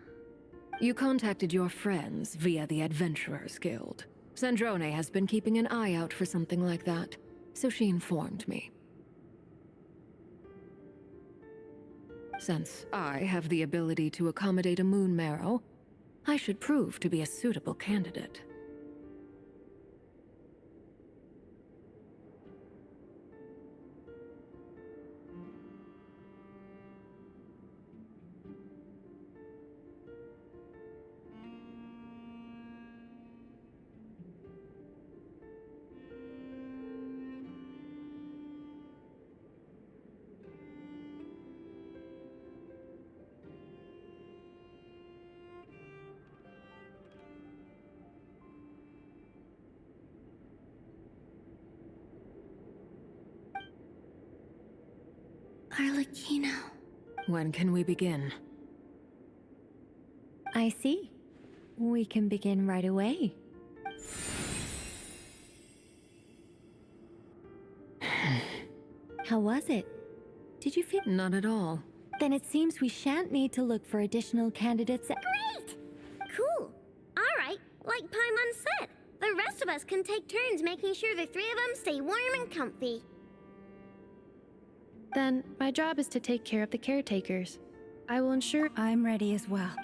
You contacted your friends via the Adventurers Guild. Sandrone has been keeping an eye out for something like that, so she informed me. Since I have the ability to accommodate a moon marrow, I should prove to be a suitable candidate. Arlecchino. When can we begin? I see. We can begin right away. How was it? Did you feel? Not at all. Then it seems we shan't need to look for additional candidates. Great! Cool. Alright, like Paimon said, the rest of us can take turns making sure the three of them stay warm and comfy. Then, my job is to take care of the caretakers. I will ensure I'm ready as well.